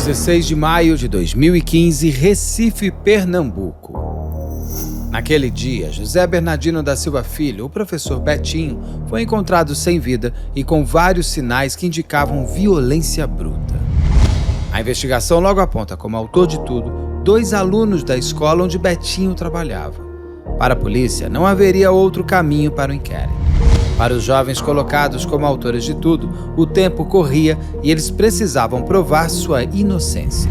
16 de maio de 2015, Recife, Pernambuco. Naquele dia, José Bernardino da Silva Filho, o professor Betinho, foi encontrado sem vida e com vários sinais que indicavam violência bruta. A investigação logo aponta como autor de tudo 2 alunos da escola onde Betinho trabalhava. Para a polícia, não haveria outro caminho para o inquérito. Para os jovens colocados como autores de tudo, o tempo corria e eles precisavam provar sua inocência.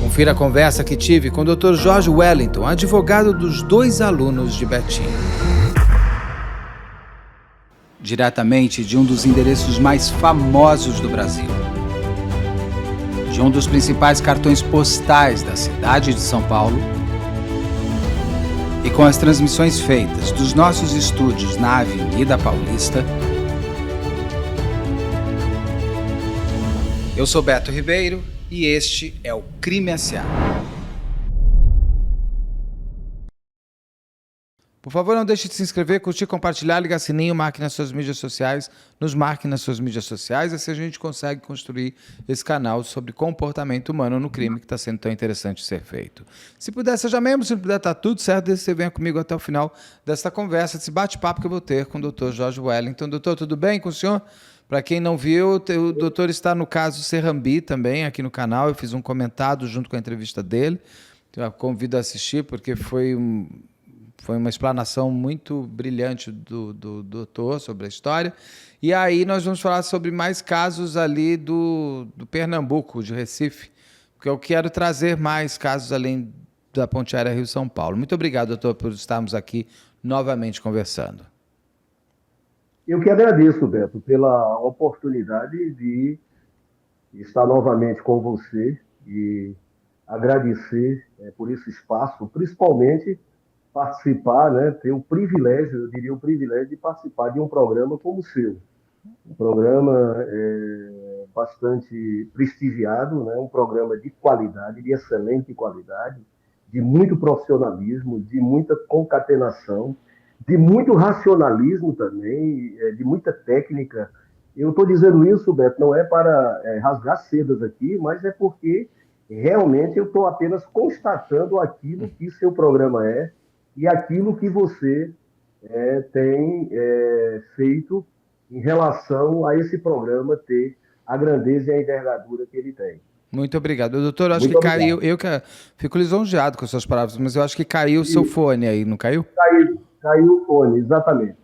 Confira a conversa que tive com o Dr. Jorge Wellington, advogado dos 2 alunos de Betinho. Diretamente de um dos endereços mais famosos do Brasil. De um dos principais cartões postais da cidade de São Paulo. E com as transmissões feitas dos nossos estúdios na Avenida Paulista, eu sou Beto Ribeiro e este é o Crime S.A. Por favor, não deixe de se inscrever, curtir, compartilhar, ligar sininho, marque nas suas mídias sociais, nos marque nas suas mídias sociais, assim a gente consegue construir esse canal sobre comportamento humano no crime que está sendo tão interessante ser feito. Se puder, seja membro, se não puder, está tudo certo, desde que você venha comigo até o final desta conversa, desse bate-papo que eu vou ter com o Dr. Jorge Wellington. Doutor, tudo bem com o senhor? Para quem não viu, o doutor está no caso Serrambi também, aqui no canal, eu fiz um comentário junto com a entrevista dele, eu convido a assistir porque foi uma explanação muito brilhante do doutor sobre a história. E aí nós vamos falar sobre mais casos ali do Pernambuco, de Recife, porque eu quero trazer mais casos além da Ponte Aérea Rio-São Paulo. Muito obrigado, doutor, por estarmos aqui novamente conversando. Eu que agradeço, Beto, pela oportunidade de estar novamente com você e agradecer por esse espaço, principalmente participar, né, ter o privilégio, eu diria o privilégio de participar de um programa como o seu. Um programa bastante prestigiado, né, um programa de qualidade, de excelente qualidade, de muito profissionalismo, de muita concatenação, de muito racionalismo também, de muita técnica. Eu estou dizendo isso, Beto, não é para rasgar sedas aqui, mas é porque realmente eu estou apenas constatando aquilo que seu programa é, e aquilo que você tem feito em relação a esse programa ter a grandeza e a envergadura que ele tem. Muito obrigado. Doutor, acho que caiu, eu que fico lisonjeado com as suas palavras, mas eu acho que caiu o seu fone aí, não caiu? Caiu o fone, exatamente.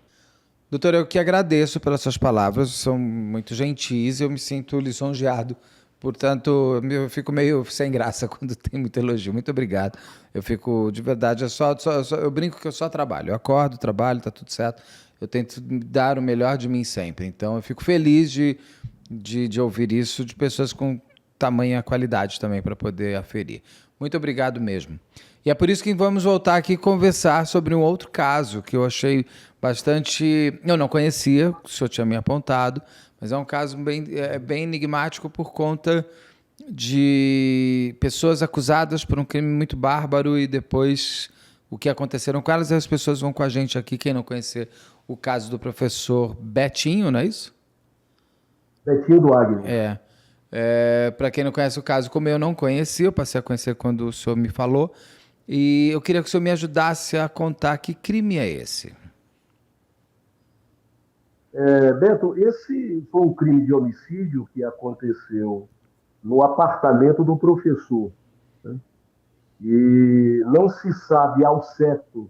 Doutor, eu que agradeço pelas suas palavras, são muito gentis, eu me sinto lisonjeado. Portanto, eu fico meio sem graça quando tem muito elogio. Muito obrigado. Eu fico, de verdade, eu brinco que eu só trabalho. Eu acordo, trabalho, está tudo certo. Eu tento dar o melhor de mim sempre. Então, eu fico feliz de ouvir isso de pessoas com tamanha qualidade também para poder aferir. Muito obrigado mesmo. E é por isso que vamos voltar aqui e conversar sobre um outro caso que eu achei bastante... Eu não conhecia, o senhor tinha me apontado, mas é um caso bem enigmático por conta de pessoas acusadas por um crime muito bárbaro e depois o que aconteceram com elas. E as pessoas vão com a gente aqui, quem não conhecer o caso do professor Betinho, não é isso? Betinho do Agno. Para quem não conhece o caso, como eu não conheci, eu passei a conhecer quando o senhor me falou. E eu queria que o senhor me ajudasse a contar que crime é esse. Beto, esse foi um crime de homicídio que aconteceu no apartamento do professor, né? E não se sabe ao certo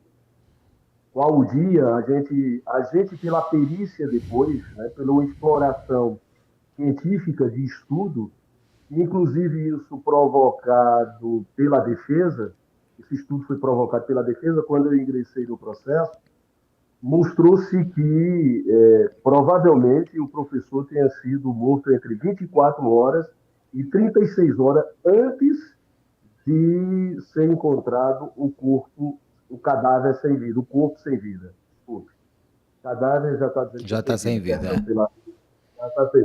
qual o dia. A gente pela perícia depois, né, pela uma exploração científica de estudo, inclusive isso provocado pela defesa, esse estudo foi provocado pela defesa quando eu ingressei no processo, mostrou-se que provavelmente o professor tenha sido morto entre 24 horas e 36 horas antes de ser encontrado o corpo, o cadáver sem vida, o corpo sem vida. O cadáver já está sem vida. Já está sem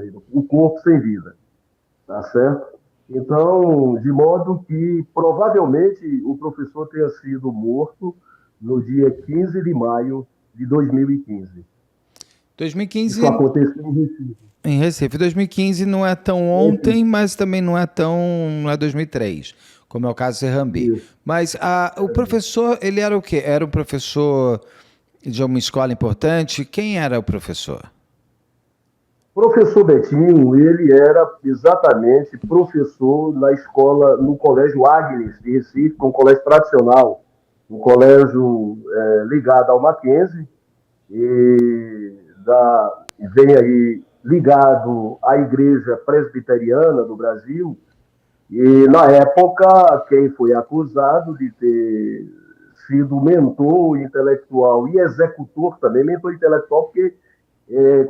vida. O corpo sem vida. Tá certo? Então, de modo que provavelmente o professor tenha sido morto no dia 15 de maio de 2015. Isso 2015 aconteceu em Recife. em Recife. 2015 não é tão ontem, mas também não é 2003, como é o caso de Serrambi. Isso. Mas o professor, ele era o quê? Era um professor de uma escola importante? Quem era o professor? Professor Betinho, ele era exatamente professor na escola, no Colégio Agnes de Recife, um colégio tradicional, um colégio ligado ao Mackenzie, e vem aí ligado à Igreja Presbiteriana do Brasil. E, na época, quem foi acusado de ter sido mentor intelectual e executor também, mentor intelectual, porque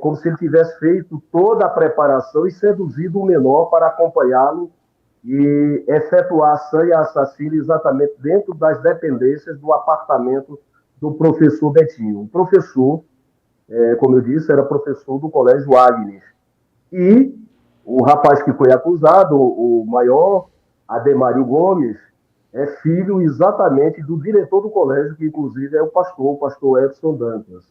como se ele tivesse feito toda a preparação e seduzido o menor para acompanhá-lo e efetuar a sanha assassina exatamente dentro das dependências do apartamento do professor Betinho. O professor, como eu disse, era professor do Colégio Agnes. E o rapaz que foi acusado, o maior, Ademário Gomes, é filho exatamente do diretor do colégio, que inclusive é o pastor Edson Dantas.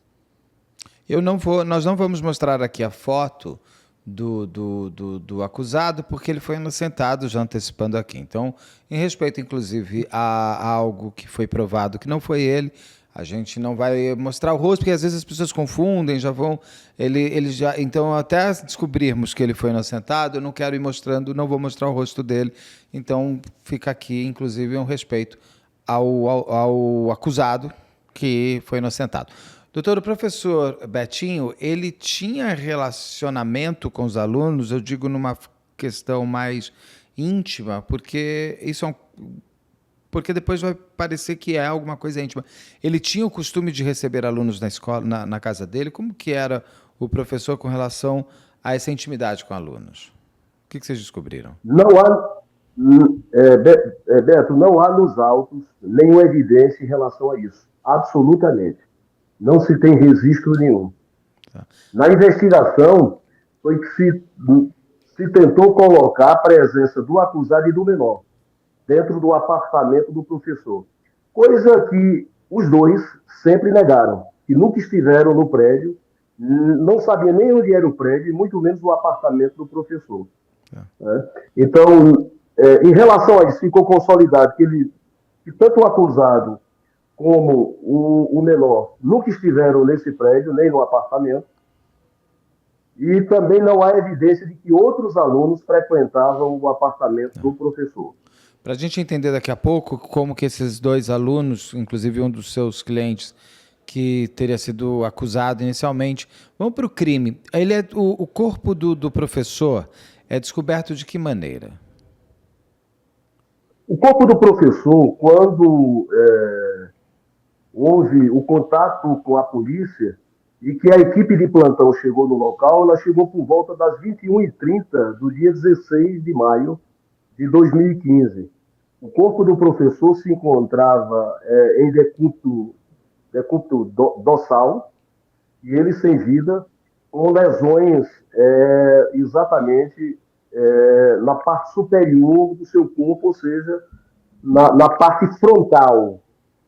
Nós não vamos mostrar aqui a foto do acusado, porque ele foi inocentado, já antecipando aqui. Então, em respeito, inclusive, a algo que foi provado que não foi ele, a gente não vai mostrar o rosto, porque às vezes as pessoas confundem, já vão. Ele já. Então, até descobrirmos que ele foi inocentado, eu não quero ir mostrando, não vou mostrar o rosto dele. Então, fica aqui, inclusive, um respeito ao acusado que foi inocentado. Doutor, o professor Betinho, ele tinha relacionamento com os alunos, eu digo numa questão mais íntima, porque porque depois vai parecer que é alguma coisa íntima. Ele tinha o costume de receber alunos na escola, na casa dele? Como que era o professor com relação a essa intimidade com alunos? O que vocês descobriram? Não há, Beto, não há nos autos nenhuma evidência em relação a isso. Absolutamente. Não se tem registro nenhum. Tá. Na investigação, foi que se tentou colocar a presença do acusado e do menor dentro do apartamento do professor. Coisa que os dois sempre negaram, que nunca estiveram no prédio, não sabia nem onde era o prédio, muito menos o apartamento do professor. Né? Então, em relação a isso, ficou consolidado que tanto o acusado como o menor nunca estiveram nesse prédio, nem no apartamento, e também não há evidência de que outros alunos frequentavam o apartamento do professor. Para a gente entender daqui a pouco como que esses dois alunos, inclusive um dos seus clientes, que teria sido acusado inicialmente, vamos para o crime. O corpo do professor é descoberto de que maneira? O corpo do professor, quando houve o contato com a polícia e que a equipe de plantão chegou no local, ela chegou por volta das 21h30 do dia 16 de maio de 2015. O corpo do professor se encontrava em decúbito dorsal e ele sem vida, com lesões exatamente na parte superior do seu corpo, ou seja, na parte frontal,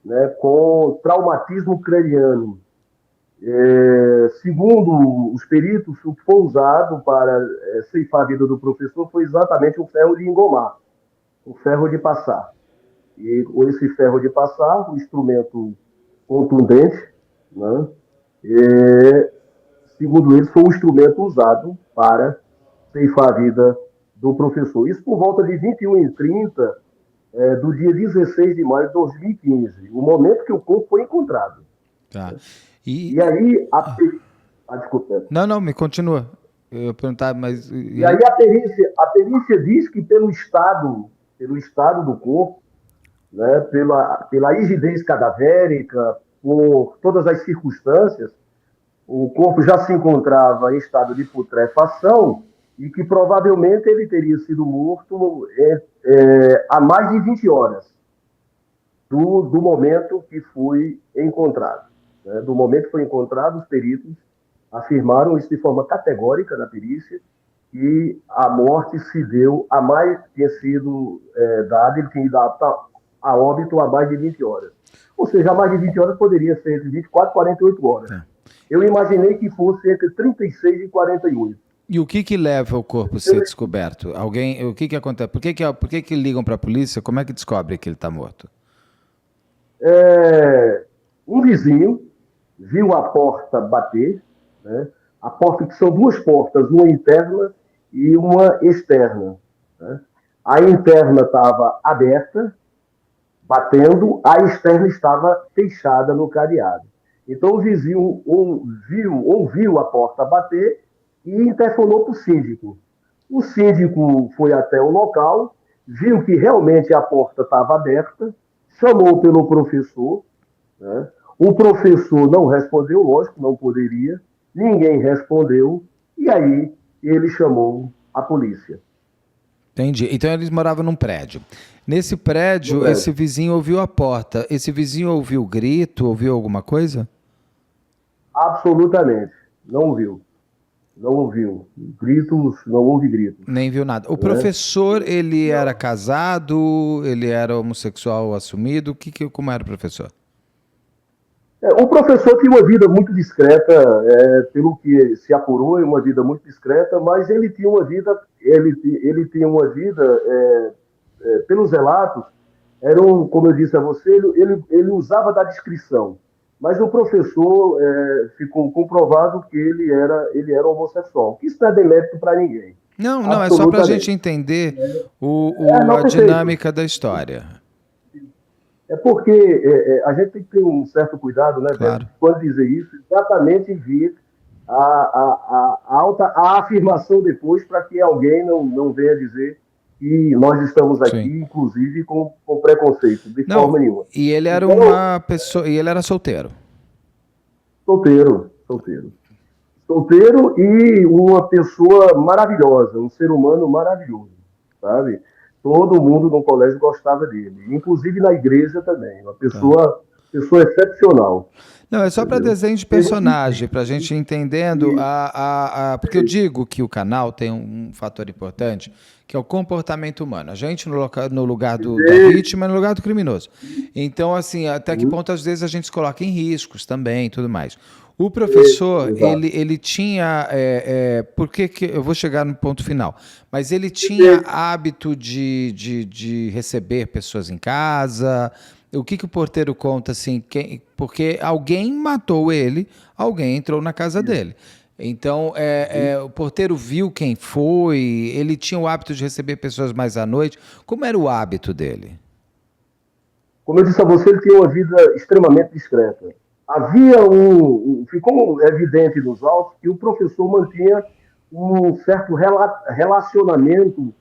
né, com traumatismo craniano. Segundo os peritos, o que foi usado para ceifar a vida do professor foi exatamente o ferro de engomar, o ferro de passar. E esse ferro de passar, um instrumento contundente, né, segundo eles, foi um instrumento usado para ceifar a vida do professor. Isso por volta de 21h30 do dia 16 de maio de 2015, o momento que o corpo foi encontrado. Tá. E aí, desculpa. Não, me continua. Eu ia perguntar, mas... E aí a perícia diz que pelo estado do corpo, né, pela rigidez cadavérica, por todas as circunstâncias, o corpo já se encontrava em estado de putrefação e que provavelmente ele teria sido morto há mais de 20 horas do momento que foi encontrado. Né? Do momento que foi encontrado, os peritos afirmaram isso de forma categórica na perícia, que a morte se deu tinha sido dada, ele tinha ido a óbito há mais de 20 horas. Ou seja, há mais de 20 horas poderia ser entre 24 e 48 horas. Eu imaginei que fosse entre 36 e 48. E o que leva o corpo a ser descoberto? Alguém, o que acontece? Por que ligam para a polícia? Como é que descobre que ele está morto? Um vizinho viu a porta bater, né? A porta, que são duas portas, uma interna e uma externa, né? A interna estava aberta, batendo, a externa estava fechada no cadeado. Então o vizinho ouviu a porta bater e interfonou para o síndico. O síndico foi até o local, viu que realmente a porta estava aberta, chamou pelo professor, né? O professor não respondeu, lógico, não poderia, ninguém respondeu, e aí ele chamou a polícia. Entendi. Então eles moravam num prédio. Nesse prédio, esse vizinho ouviu a porta. Esse vizinho ouviu grito, ouviu alguma coisa? Absolutamente. Não viu. Não ouviu. Gritos, não houve gritos. Nem viu nada. O professor, ele era casado, ele era homossexual assumido? Como era o professor? O professor tinha uma vida muito discreta, pelo que se apurou, uma vida muito discreta, mas ele tinha uma vida, ele tinha uma vida, pelos relatos, como eu disse a você, ele usava da discrição. Mas o professor ficou comprovado que ele era homossexual, que isso não é demérito para ninguém. Não, é só para a gente entender a dinâmica da história. É porque a gente tem que ter um certo cuidado, né, claro. Beto, quando dizer isso, exatamente vir a afirmação depois, para que alguém não venha dizer que nós estamos aqui, sim, inclusive, com preconceito, de forma nenhuma. E ele era uma pessoa, e ele era solteiro? Solteiro e uma pessoa maravilhosa, um ser humano maravilhoso, sabe? Todo mundo no colégio gostava dele, inclusive na igreja também, uma pessoa excepcional. Não, é só para desenho de personagem, para a gente ir entendendo, porque eu digo que o canal tem um fator importante, que é o comportamento humano. A gente no lugar da vítima, no lugar do criminoso. Então, assim, até que ponto às vezes a gente se coloca em riscos também e tudo mais. O professor, ele tinha, porque eu vou chegar no ponto final, mas ele tinha hábito de receber pessoas em casa. O que o porteiro conta, assim, porque alguém matou ele, alguém entrou na casa dele. Então, o porteiro viu quem foi, ele tinha o hábito de receber pessoas mais à noite. Como era o hábito dele? Como eu disse a você, ele tinha uma vida extremamente discreta. Ficou evidente nos autos que o professor mantinha um relacionamento,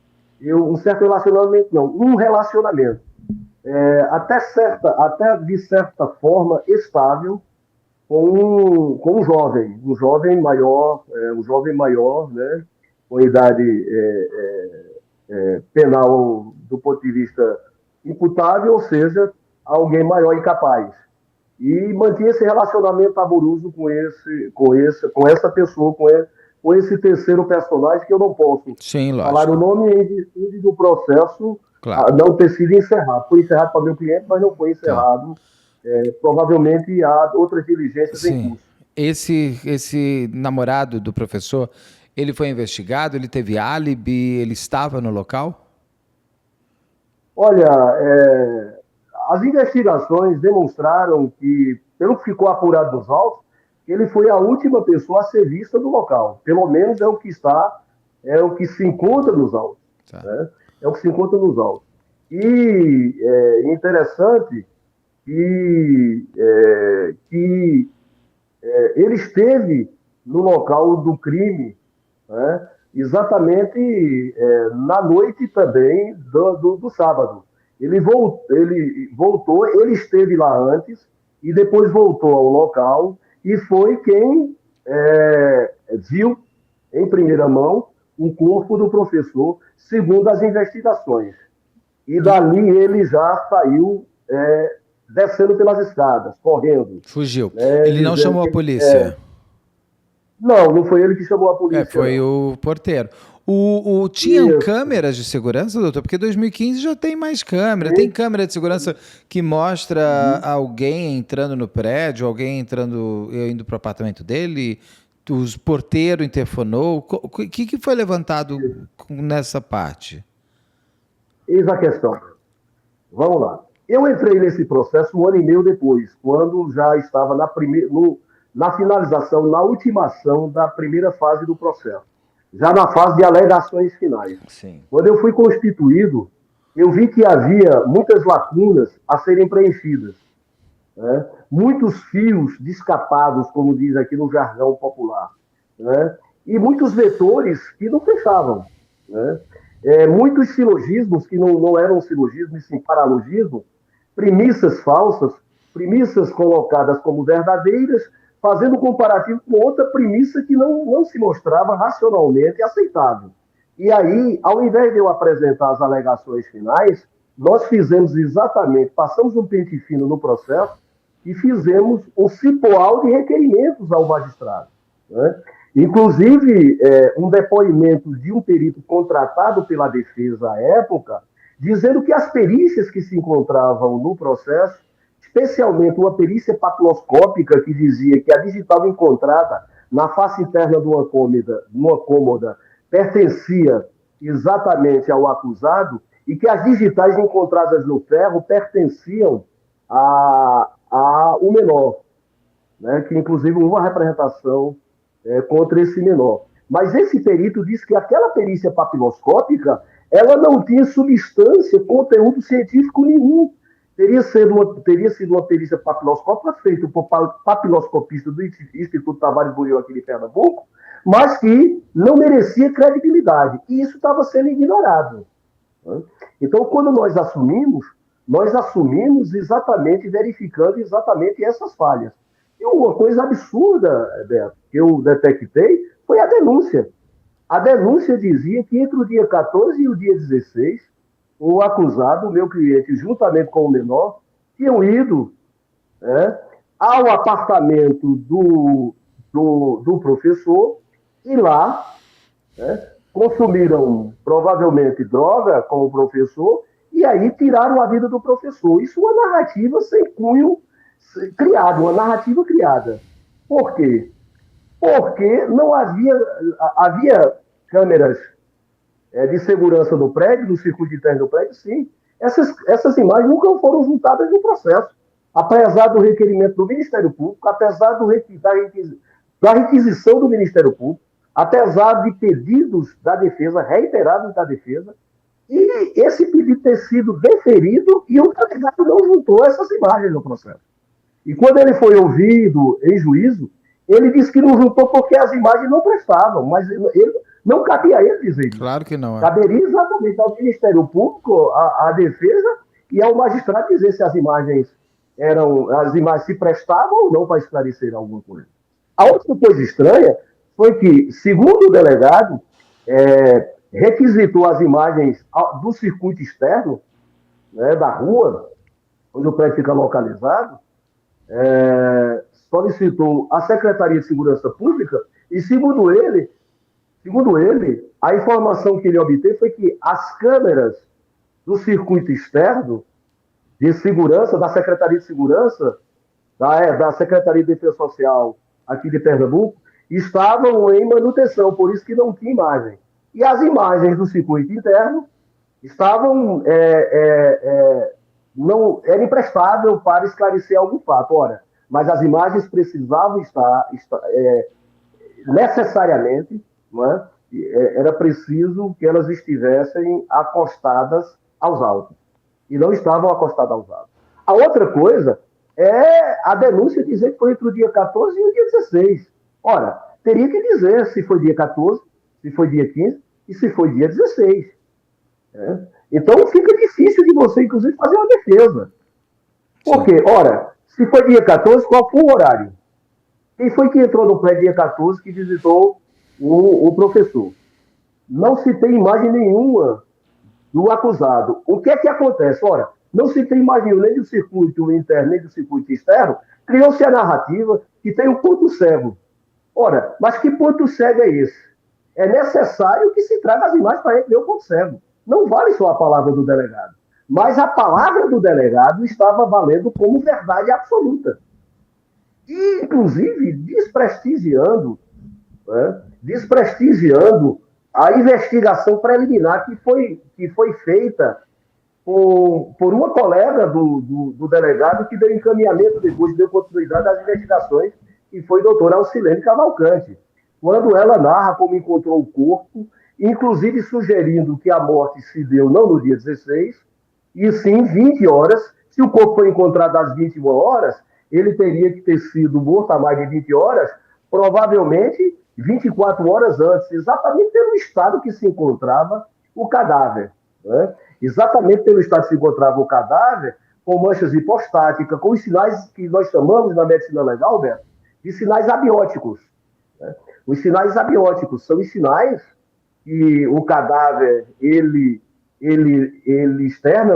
até de certa forma estável com um jovem maior, né, com idade penal do ponto de vista imputável, ou seja, alguém maior e capaz. E mantinha esse relacionamento amoroso com essa pessoa, com esse terceiro personagem, que eu não posso falar o nome em virtude do processo, claro, não ter sido encerrado. Foi encerrado para meu cliente, mas não foi encerrado. Provavelmente há outras diligências em curso. Esse namorado do professor, ele foi investigado, ele teve álibi, ele estava no local? Olha, as investigações demonstraram que, pelo que ficou apurado nos autos, ele foi a última pessoa a ser vista no local. Pelo menos é o que se encontra nos autos. Tá. Né? É o que se encontra nos autos. E é interessante que ele esteve no local do crime, né? Exatamente na noite também do sábado. Ele voltou, ele esteve lá antes e depois voltou ao local e foi quem viu em primeira mão o corpo do professor, segundo as investigações. E dali ele já saiu descendo pelas escadas, correndo. Fugiu. Ele não chamou a polícia? Não foi ele que chamou a polícia. Foi o porteiro. Tinham Isso. câmeras de segurança, doutor? Porque 2015 já tem mais câmera. Tem câmera de segurança que mostra alguém entrando no prédio, alguém indo para o apartamento dele, os porteiro interfonou. O que foi levantado nessa parte? Eis a questão. Vamos lá. Eu entrei nesse processo 1 ano e meio depois, quando já estava na finalização, na ultimação da primeira fase do processo, já na fase de alegações finais. Sim. Quando eu fui constituído, eu vi que havia muitas lacunas a serem preenchidas, né? Muitos fios descapados, como diz aqui no jargão popular, né? E muitos vetores que não fechavam, né? Muitos silogismos que não eram silogismos, sim paralogismo, premissas falsas, premissas colocadas como verdadeiras, fazendo comparativo com outra premissa que não se mostrava racionalmente aceitável. E aí, ao invés de eu apresentar as alegações finais, nós fizemos exatamente, passamos um pente fino no processo e fizemos um cipoal de requerimentos ao magistrado, né? Inclusive, um depoimento de um perito contratado pela defesa à época, dizendo que as perícias que se encontravam no processo, especialmente uma perícia papiloscópica que dizia que a digital encontrada na face interna de uma cômoda pertencia exatamente ao acusado e que as digitais encontradas no ferro pertenciam ao menor, né, que inclusive houve uma representação contra esse menor. Mas esse perito disse que aquela perícia papiloscópica ela não tinha substância, conteúdo científico nenhum. Teria sido uma perícia papiloscópica feita por papiloscopista do Instituto Tavares Buiu aqui de Pernambuco, mas que não merecia credibilidade. E isso estava sendo ignorado, né? Então, quando nós assumimos exatamente, verificando exatamente essas falhas. E uma coisa absurda, Beto, que eu detectei, foi a denúncia. A denúncia dizia que entre o dia 14 e o dia 16, o acusado, o meu cliente, juntamente com o menor, tinham ido, né, ao apartamento do professor e lá, né, consumiram provavelmente droga com o professor e aí tiraram a vida do professor. Isso é uma narrativa sem cunho criado, uma narrativa criada. Por quê? Porque não havia câmeras de segurança no prédio, no circuito interno do prédio, sim. Essas imagens nunca foram juntadas no processo. Apesar do requerimento do Ministério Público, apesar da requisição do Ministério Público, apesar de pedidos da defesa, reiterados da defesa, e esse pedido ter sido deferido e o delegado não juntou essas imagens no processo. E quando ele foi ouvido em juízo, ele disse que não juntou porque as imagens não prestavam, mas não cabia a ele dizer isso. Claro que não. Caberia exatamente ao Ministério Público, à defesa e ao magistrado dizer se as imagens se prestavam ou não para esclarecer alguma coisa. A outra coisa estranha foi que, segundo o delegado, requisitou as imagens do circuito externo, né, da rua, onde o prédio fica localizado, solicitou a Secretaria de Segurança Pública e, segundo ele, a informação que ele obteve foi que as câmeras do circuito externo de segurança, da Secretaria de Segurança, da Secretaria de Defesa Social aqui de Pernambuco, estavam em manutenção, por isso que não tinha imagem. E as imagens do circuito interno estavam não era imprestável para esclarecer algum fato. Ora, mas as imagens precisavam estar necessariamente, não é? Era preciso que elas estivessem acostadas aos autos. E não estavam acostadas aos autos. A outra coisa é a denúncia dizer que foi entre o dia 14 e o dia 16. Ora, teria que dizer se foi dia 14, se foi dia 15 e se foi dia 16. Né? Então fica difícil de você, inclusive, fazer uma defesa. Por quê? Ora, se foi dia 14, qual foi o horário? Quem foi que entrou no prédio dia 14 que visitou o professor? Não se tem imagem nenhuma do acusado. O que é que acontece? Ora, não se tem imagem nem do circuito interno, nem do circuito externo, criou-se a narrativa que tem um ponto cego. Ora, mas que ponto cego é esse? É necessário que se traga as imagens para a gente ver o ponto cego. Não vale só a palavra do delegado. Mas a palavra do delegado estava valendo como verdade absoluta. E, inclusive, desprestigiando a investigação preliminar que foi feita por uma colega do delegado que deu encaminhamento depois, deu continuidade às investigações, que foi a doutora Alcilene Cavalcante, quando ela narra como encontrou o corpo, inclusive sugerindo que a morte se deu não no dia 16, e sim 20 horas. Se o corpo foi encontrado às 21 horas, ele teria que ter sido morto há mais de 20 horas, provavelmente 24 horas antes, exatamente pelo estado que se encontrava o cadáver. Né? Exatamente pelo estado que se encontrava o cadáver, com manchas hipostáticas, com os sinais que nós chamamos na medicina legal, Beto, de sinais abióticos. Né? Os sinais abióticos são os sinais que o cadáver ele externa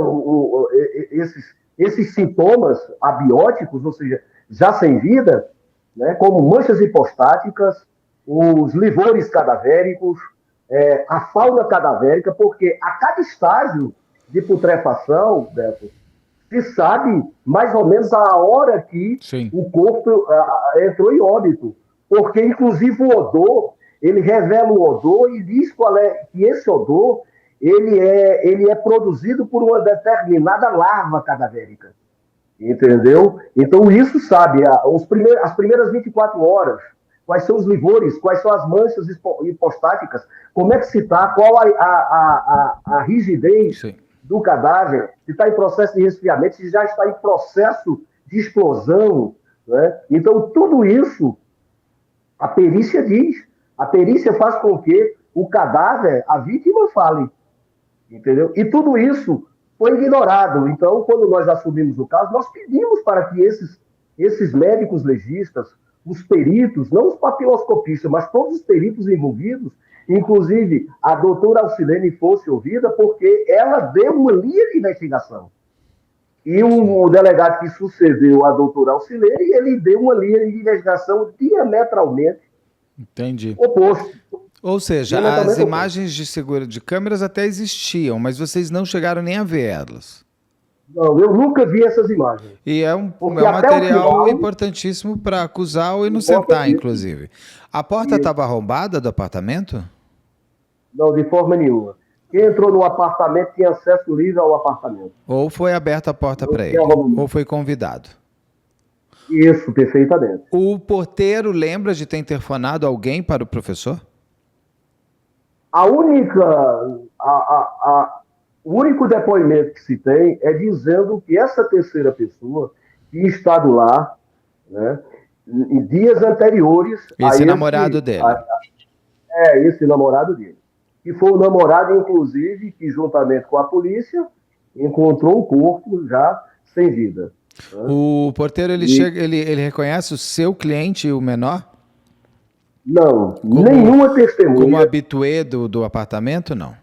esses sintomas abióticos, ou seja, já sem vida, né, como manchas hipostáticas, os livores cadavéricos, a fauna cadavérica, porque a cada estágio de putrefação, Beto, se sabe mais ou menos a hora que Sim. o corpo entrou em óbito, porque inclusive o odor, ele revela o odor e diz qual é que esse odor ele é produzido por uma determinada larva cadavérica. Entendeu? Então, isso sabe, as primeiras 24 horas, quais são os livores, quais são as manchas hipostáticas, como é que se está, qual a rigidez Sim. do cadáver, se está em processo de resfriamento, se já está em processo de explosão. Né? Então, tudo isso, a perícia diz. A perícia faz com que o cadáver, a vítima, fale. Entendeu? E tudo isso foi ignorado. Então, quando nós assumimos o caso, nós pedimos para que esses médicos legistas, os peritos, não os papiloscopistas, mas todos os peritos envolvidos, inclusive a doutora Alcilene, fosse ouvida, porque ela deu uma linha de investigação. E o delegado que sucedeu a doutora Alcilene, ele deu uma linha de investigação diametralmente oposta. Ou seja, as imagens de câmeras até existiam, mas vocês não chegaram nem a ver elas. Não, eu nunca vi essas imagens. E é um material importantíssimo para acusar ou inocentar, inclusive. A porta estava arrombada do apartamento? Não, de forma nenhuma. Quem entrou no apartamento tinha acesso livre ao apartamento. Ou foi aberta a porta para ele, ou foi convidado. Isso, perfeitamente. O porteiro lembra de ter interfonado alguém para o professor? O único depoimento que se tem é dizendo que essa terceira pessoa tinha estado lá, né, em dias anteriores... Esse namorado dele. Esse namorado dele. Que foi o namorado, inclusive, que juntamente com a polícia encontrou o corpo já sem vida. Né? O porteiro, ele reconhece o seu cliente, o menor? Não, nenhuma testemunha. Como habituê do apartamento, não?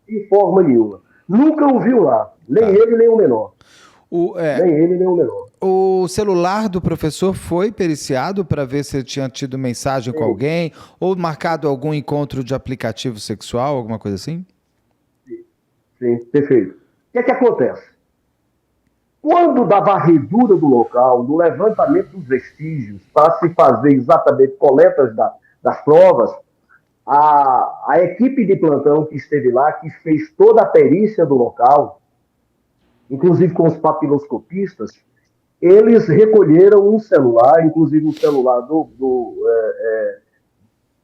De forma nenhuma. Nunca o viu lá. Nem ele, nem o menor. Nem ele, nem o menor. O celular do professor foi periciado para ver se tinha tido mensagem com alguém ou marcado algum encontro de aplicativo sexual, alguma coisa assim? Sim, perfeito. O que acontece? Quando da varredura do local, do levantamento dos vestígios, para se fazer exatamente coletas das provas, a equipe de plantão que esteve lá, que fez toda a perícia do local, inclusive com os papiloscopistas, eles recolheram um celular, inclusive um celular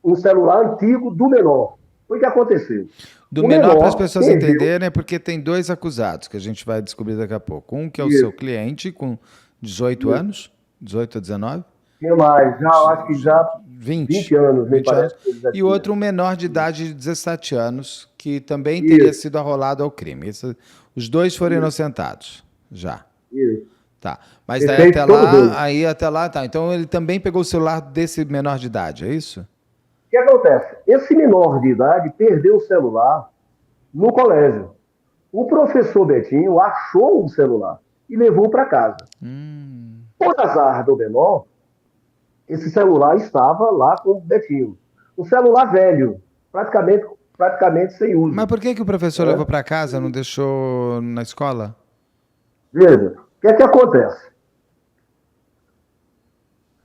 um celular antigo do menor. Foi o que aconteceu. Do menor, para as pessoas entenderem, é porque tem dois acusados, que a gente vai descobrir daqui a pouco. Um que é o seu cliente, com 18 anos, 18 a 19. Tinha mais, acho que já 20 anos. 20 anos. E outro, um menor de idade de 17 anos, que também teria sido arrolado ao crime. Os dois foram inocentados, já. Isso. Tá. Mas daí até lá, tá. Então ele também pegou o celular desse menor de idade, é isso? O que acontece? Esse menor de idade perdeu o celular no colégio. O professor Betinho achou o celular e levou para casa. Por azar do menor, esse celular estava lá com o Betinho. um celular velho, praticamente sem uso. Mas por que o professor levou para casa, não deixou na escola? Veja, o que é que acontece?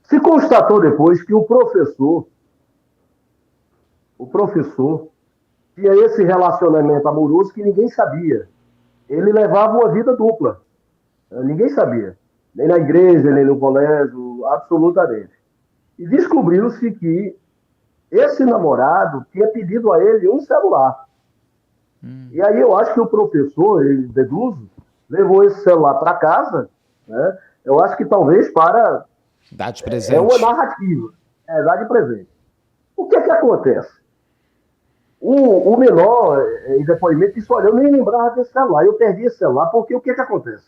Se constatou depois que o professor tinha esse relacionamento amoroso que ninguém sabia. Ele levava uma vida dupla. Ninguém sabia. Nem na igreja, nem no colégio, absolutamente. E descobriu-se que esse namorado tinha pedido a ele um celular. E aí eu acho que o professor, ele deduzo, levou esse celular para casa, né? Eu acho que talvez para... Dá de É presente. uma narrativa. Dar de presente. O que é que acontece? O menor, em depoimento, disse, olha, eu nem lembrava desse celular, eu perdi esse celular, porque o que é que acontece?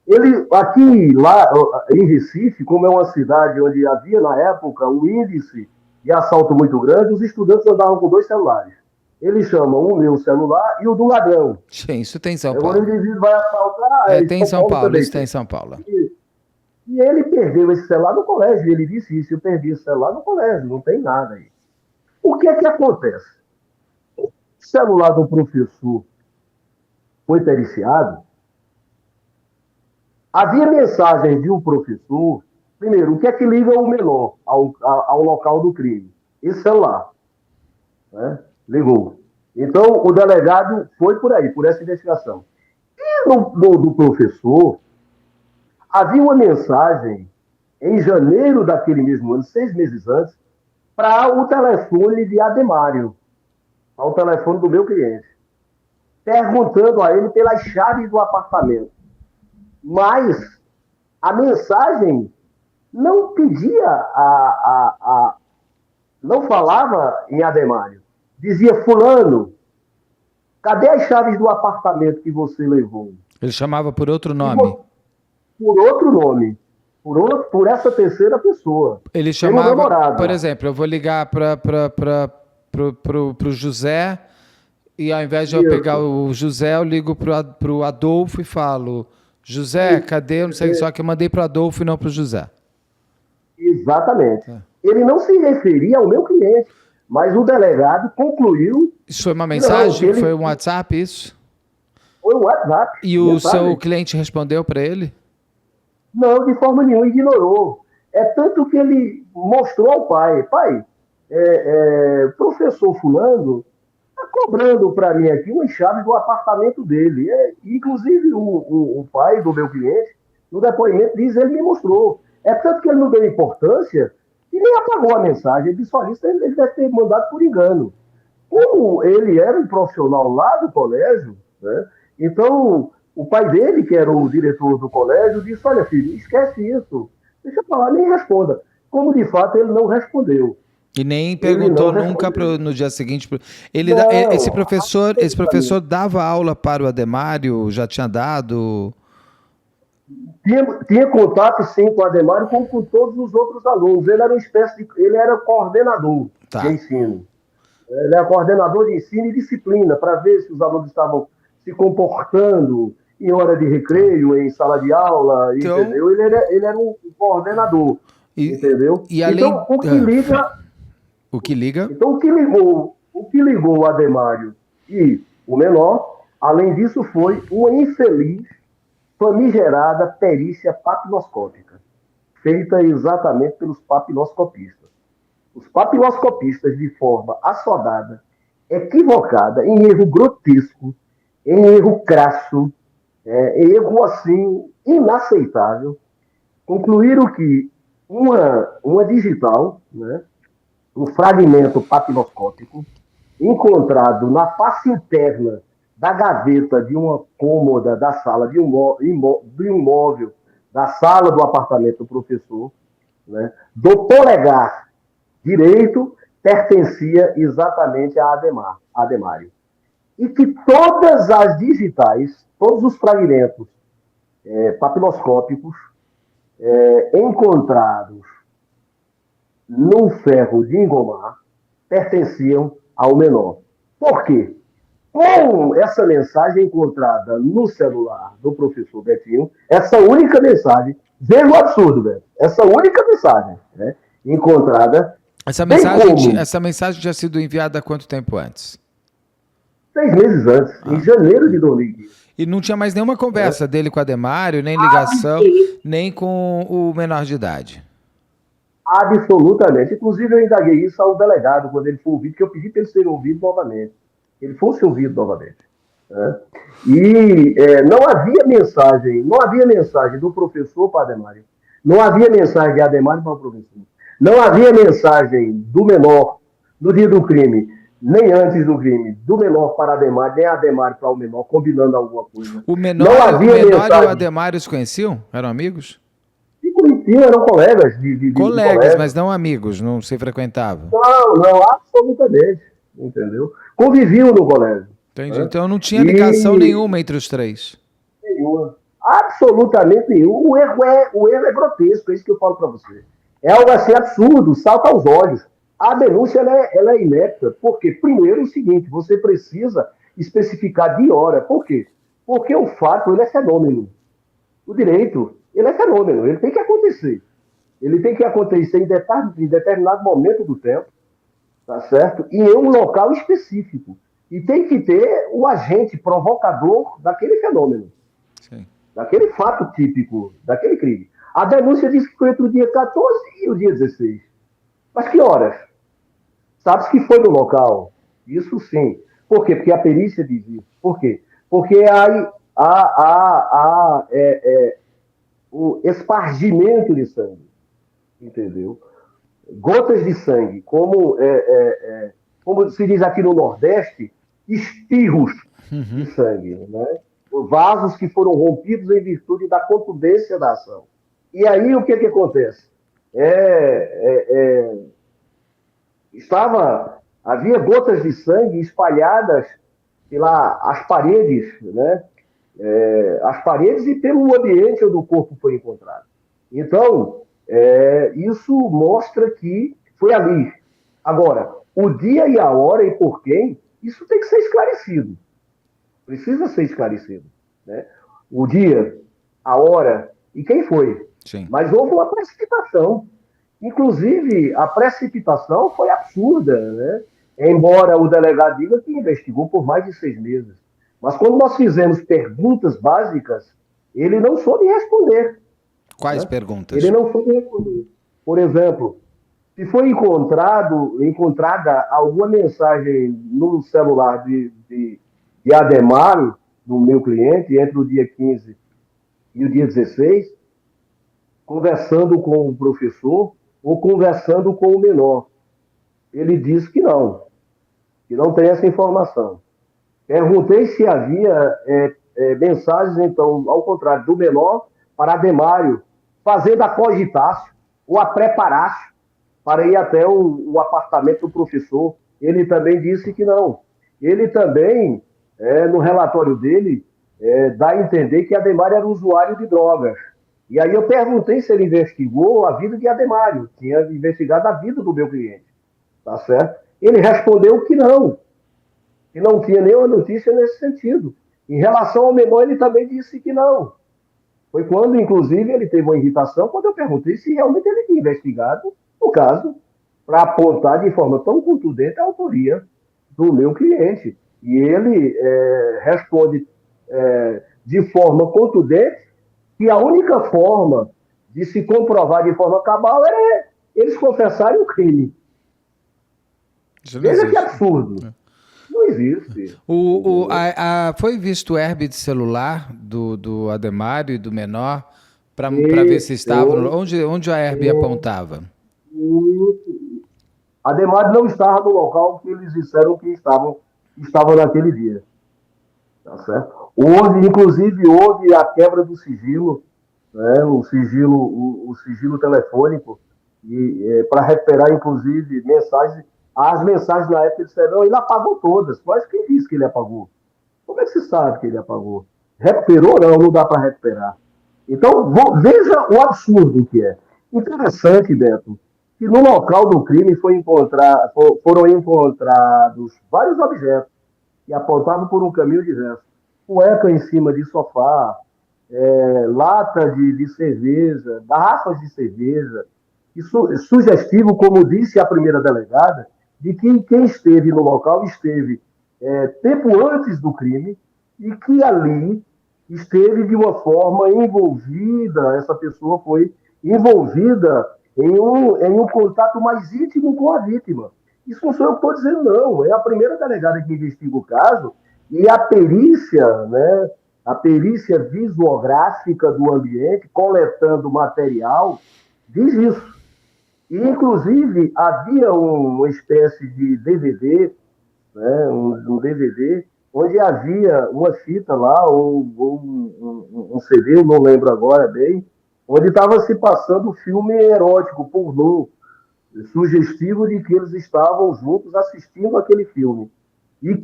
Ele, aqui, lá em Recife, como é uma cidade onde havia, na época, um índice de assalto muito grande, os estudantes andavam com 2 celulares. Eles chamam o meu celular e o do ladrão. Sim, isso tem em São Quando o Paulo. indivíduo vai assaltar, Tem em São Paulo, também isso tem em São Paulo. E ele perdeu esse celular no colégio, ele disse isso, eu perdi esse celular no colégio, não tem nada aí. O que é que acontece? O celular do professor foi periciado, havia mensagens de um professor. Primeiro, o que é que liga o menor ao local do crime? Esse celular. Né? Ligou. Então, o delegado foi por aí, por essa investigação. E do professor, havia uma mensagem em janeiro daquele mesmo ano, 6 meses antes, para o telefone de Ademário, ao telefone do meu cliente, perguntando a ele pelas chaves do apartamento. Mas a mensagem não pedia não falava em Ademário. Dizia, fulano, cadê as chaves do apartamento que você levou? Ele chamava por outro nome. Por outro nome. Por essa terceira pessoa. Ele chamava, por exemplo, eu vou ligar para o José e ao invés de eu pegar o José, eu ligo para o Adolfo e falo, José, cadê? Eu não sei, só que eu mandei para o Adolfo e não para o José. Exatamente. Ele não se referia ao meu cliente, mas o delegado concluiu... Isso foi uma mensagem? Foi um WhatsApp, isso? Foi um WhatsApp. E o seu cliente respondeu para ele? Não, de forma nenhuma, ignorou. É tanto que ele mostrou ao pai, professor fulano está cobrando para mim aqui uma chave do apartamento dele. Inclusive, o pai do meu cliente, no depoimento, diz, ele me mostrou. É tanto que ele não deu importância e nem apagou a mensagem. Ele disse, olha, isso ele deve ter mandado por engano. Como ele era um profissional lá do colégio, né? Então, o pai dele, que era o diretor do colégio, disse, olha, filho, esquece isso. Deixa eu falar, nem responda. Como, de fato, ele não respondeu. E nem perguntou nunca no dia seguinte. Esse professor dava aula para o Ademário? Já tinha dado? Tinha contato, sim, com o Ademário, como com todos os outros alunos. Ele era coordenador de ensino. Ele era coordenador de ensino e disciplina, para ver se os alunos estavam se comportando em hora de recreio, em sala de aula, então, entendeu? Ele era um coordenador, entendeu? E além... Então, o que liga... O que liga? Então, o que ligou o Ademário e o menor, além disso, foi uma infeliz, famigerada perícia papiloscópica, feita exatamente pelos papiloscopistas. Os papiloscopistas, de forma assodada, equivocada, em erro grotesco, em erro crasso, em erro, assim, inaceitável, concluíram que uma digital, né, um fragmento papiloscópico, encontrado na face interna da gaveta de uma cômoda da sala de um móvel, da sala do apartamento do professor, né, do polegar direito, pertencia exatamente a Ademário. E que todas as digitais, todos os fragmentos papiloscópicos encontrados num ferro de engomar pertenciam ao menor. Por quê? Com essa mensagem encontrada no celular do professor Betinho, essa única mensagem, veja o absurdo, velho, essa única mensagem, né, encontrada Bem como Essa mensagem tinha sido enviada há quanto tempo antes? 6 meses antes, em janeiro de 2015. E não tinha mais nenhuma Né? conversa dele com a Ademário, nem ligação, nem com o menor de idade. Absolutamente. Inclusive, eu indaguei isso ao delegado quando ele foi ouvido, que eu pedi para ele ser ouvido novamente. Ele fosse ouvido novamente. Né? E não havia mensagem do professor para Ademário, não havia mensagem de Ademário para o professor, não havia mensagem do menor no dia do crime, nem antes do crime, do menor para Ademário, nem Ademário para o menor, combinando alguma coisa. Não O havia menor e o mensagem. Ademário se conheciam? Eram amigos? E conheciam, eram colegas de Colegas, colégio. mas não amigos, não se frequentavam. Não, não, absolutamente. Entendeu? Conviviam no colégio. Entendi. Né? Então não tinha ligação E nenhuma entre os três. nenhuma. Absolutamente nenhum. O erro é grotesco, é isso que eu falo para você. É algo assim absurdo, salta aos olhos. A denúncia ela é inepta. Por quê? Primeiro, o seguinte: você precisa especificar de hora. Por quê? Porque o fato ele é fenômeno. O direito ele é fenômeno, ele tem que acontecer. Ele tem que acontecer em determinado momento do tempo, tá certo? E em um local específico. E tem que ter o agente provocador daquele fenômeno, Sim. daquele fato típico, daquele crime. A denúncia diz que foi entre o dia 14 e o dia 16. Mas que horas? Sabe-se que foi no local? Isso sim. Por quê? Porque a perícia diz isso. Por quê? Porque há o espargimento de sangue, entendeu? Gotas de sangue, como se diz aqui no Nordeste, espirros de sangue, né? Vasos que foram rompidos em virtude da contundência da ação. E aí o que acontece? É, é, é, havia gotas de sangue espalhadas pelas paredes, né? As paredes e pelo ambiente onde o corpo foi encontrado. Então, isso mostra que foi ali. Agora, o dia e a hora e por quem, isso tem que ser esclarecido. Precisa ser esclarecido. Né? O dia, a hora e quem foi. Sim. Mas houve uma precipitação. Inclusive, a precipitação foi absurda, né? Embora o delegado diga que investigou por mais de 6 meses. Mas quando nós fizemos perguntas básicas, ele não soube responder. Quais Né? Ele perguntas? não soube responder. Por exemplo, se foi encontrada alguma mensagem no celular de Ademar, do meu cliente, entre o dia 15 e o dia 16, conversando com o professor ou conversando com o menor. Ele disse que não tem essa informação. Perguntei se havia mensagens, então, ao contrário, do menor para Ademário, fazendo a cogitácio ou a preparácio para ir até o apartamento do professor. Ele também disse que não. Ele também, no relatório dele, dá a entender que Ademário era usuário de drogas. E aí eu perguntei se ele investigou a vida de Ademário, tinha investigado a vida do meu cliente, tá certo? Ele respondeu que não tinha nenhuma notícia nesse sentido. Em relação ao menor, ele também disse que não. Foi quando, inclusive, ele teve uma irritação, quando eu perguntei se realmente ele tinha investigado o caso para apontar de forma tão contundente a autoria do meu cliente. E ele responde de forma contundente que a única forma de se comprovar de forma cabal é eles confessarem o crime. Isso não Veja que existe. absurdo. Não existe. Foi visto o herb de celular do Ademário e do menor para ver se estavam. Onde a herb apontava? Ademar não estava no local que eles disseram que estavam naquele dia. Tá certo? Inclusive, houve a quebra do sigilo, né? O sigilo telefônico, para recuperar, inclusive, mensagens. As mensagens na época disseram, não, ele apagou todas. Mas quem disse que ele apagou? Como é que se sabe que ele apagou? Recuperou? Não dá para recuperar. Então, veja o absurdo que é. Interessante, Beto, que no local do crime foram encontrados vários objetos que apontavam por um caminho diverso. Cueca em cima de sofá, lata de cerveja, garrafas de cerveja, Isso é sugestivo, como disse a primeira delegada, de que quem esteve no local esteve tempo antes do crime e que ali esteve de uma forma envolvida, essa pessoa foi envolvida em um contato mais íntimo com a vítima. Isso não sou eu que estou dizendo, não. É a primeira delegada que investiga o caso e a perícia, né, a perícia visuográfica do ambiente, coletando material, diz isso. E, inclusive, havia uma espécie de DVD, né, um DVD, onde havia uma fita lá, ou um CD, eu não lembro agora bem, onde estava se passando um filme erótico, pornô, sugestivo de que eles estavam juntos assistindo aquele filme. E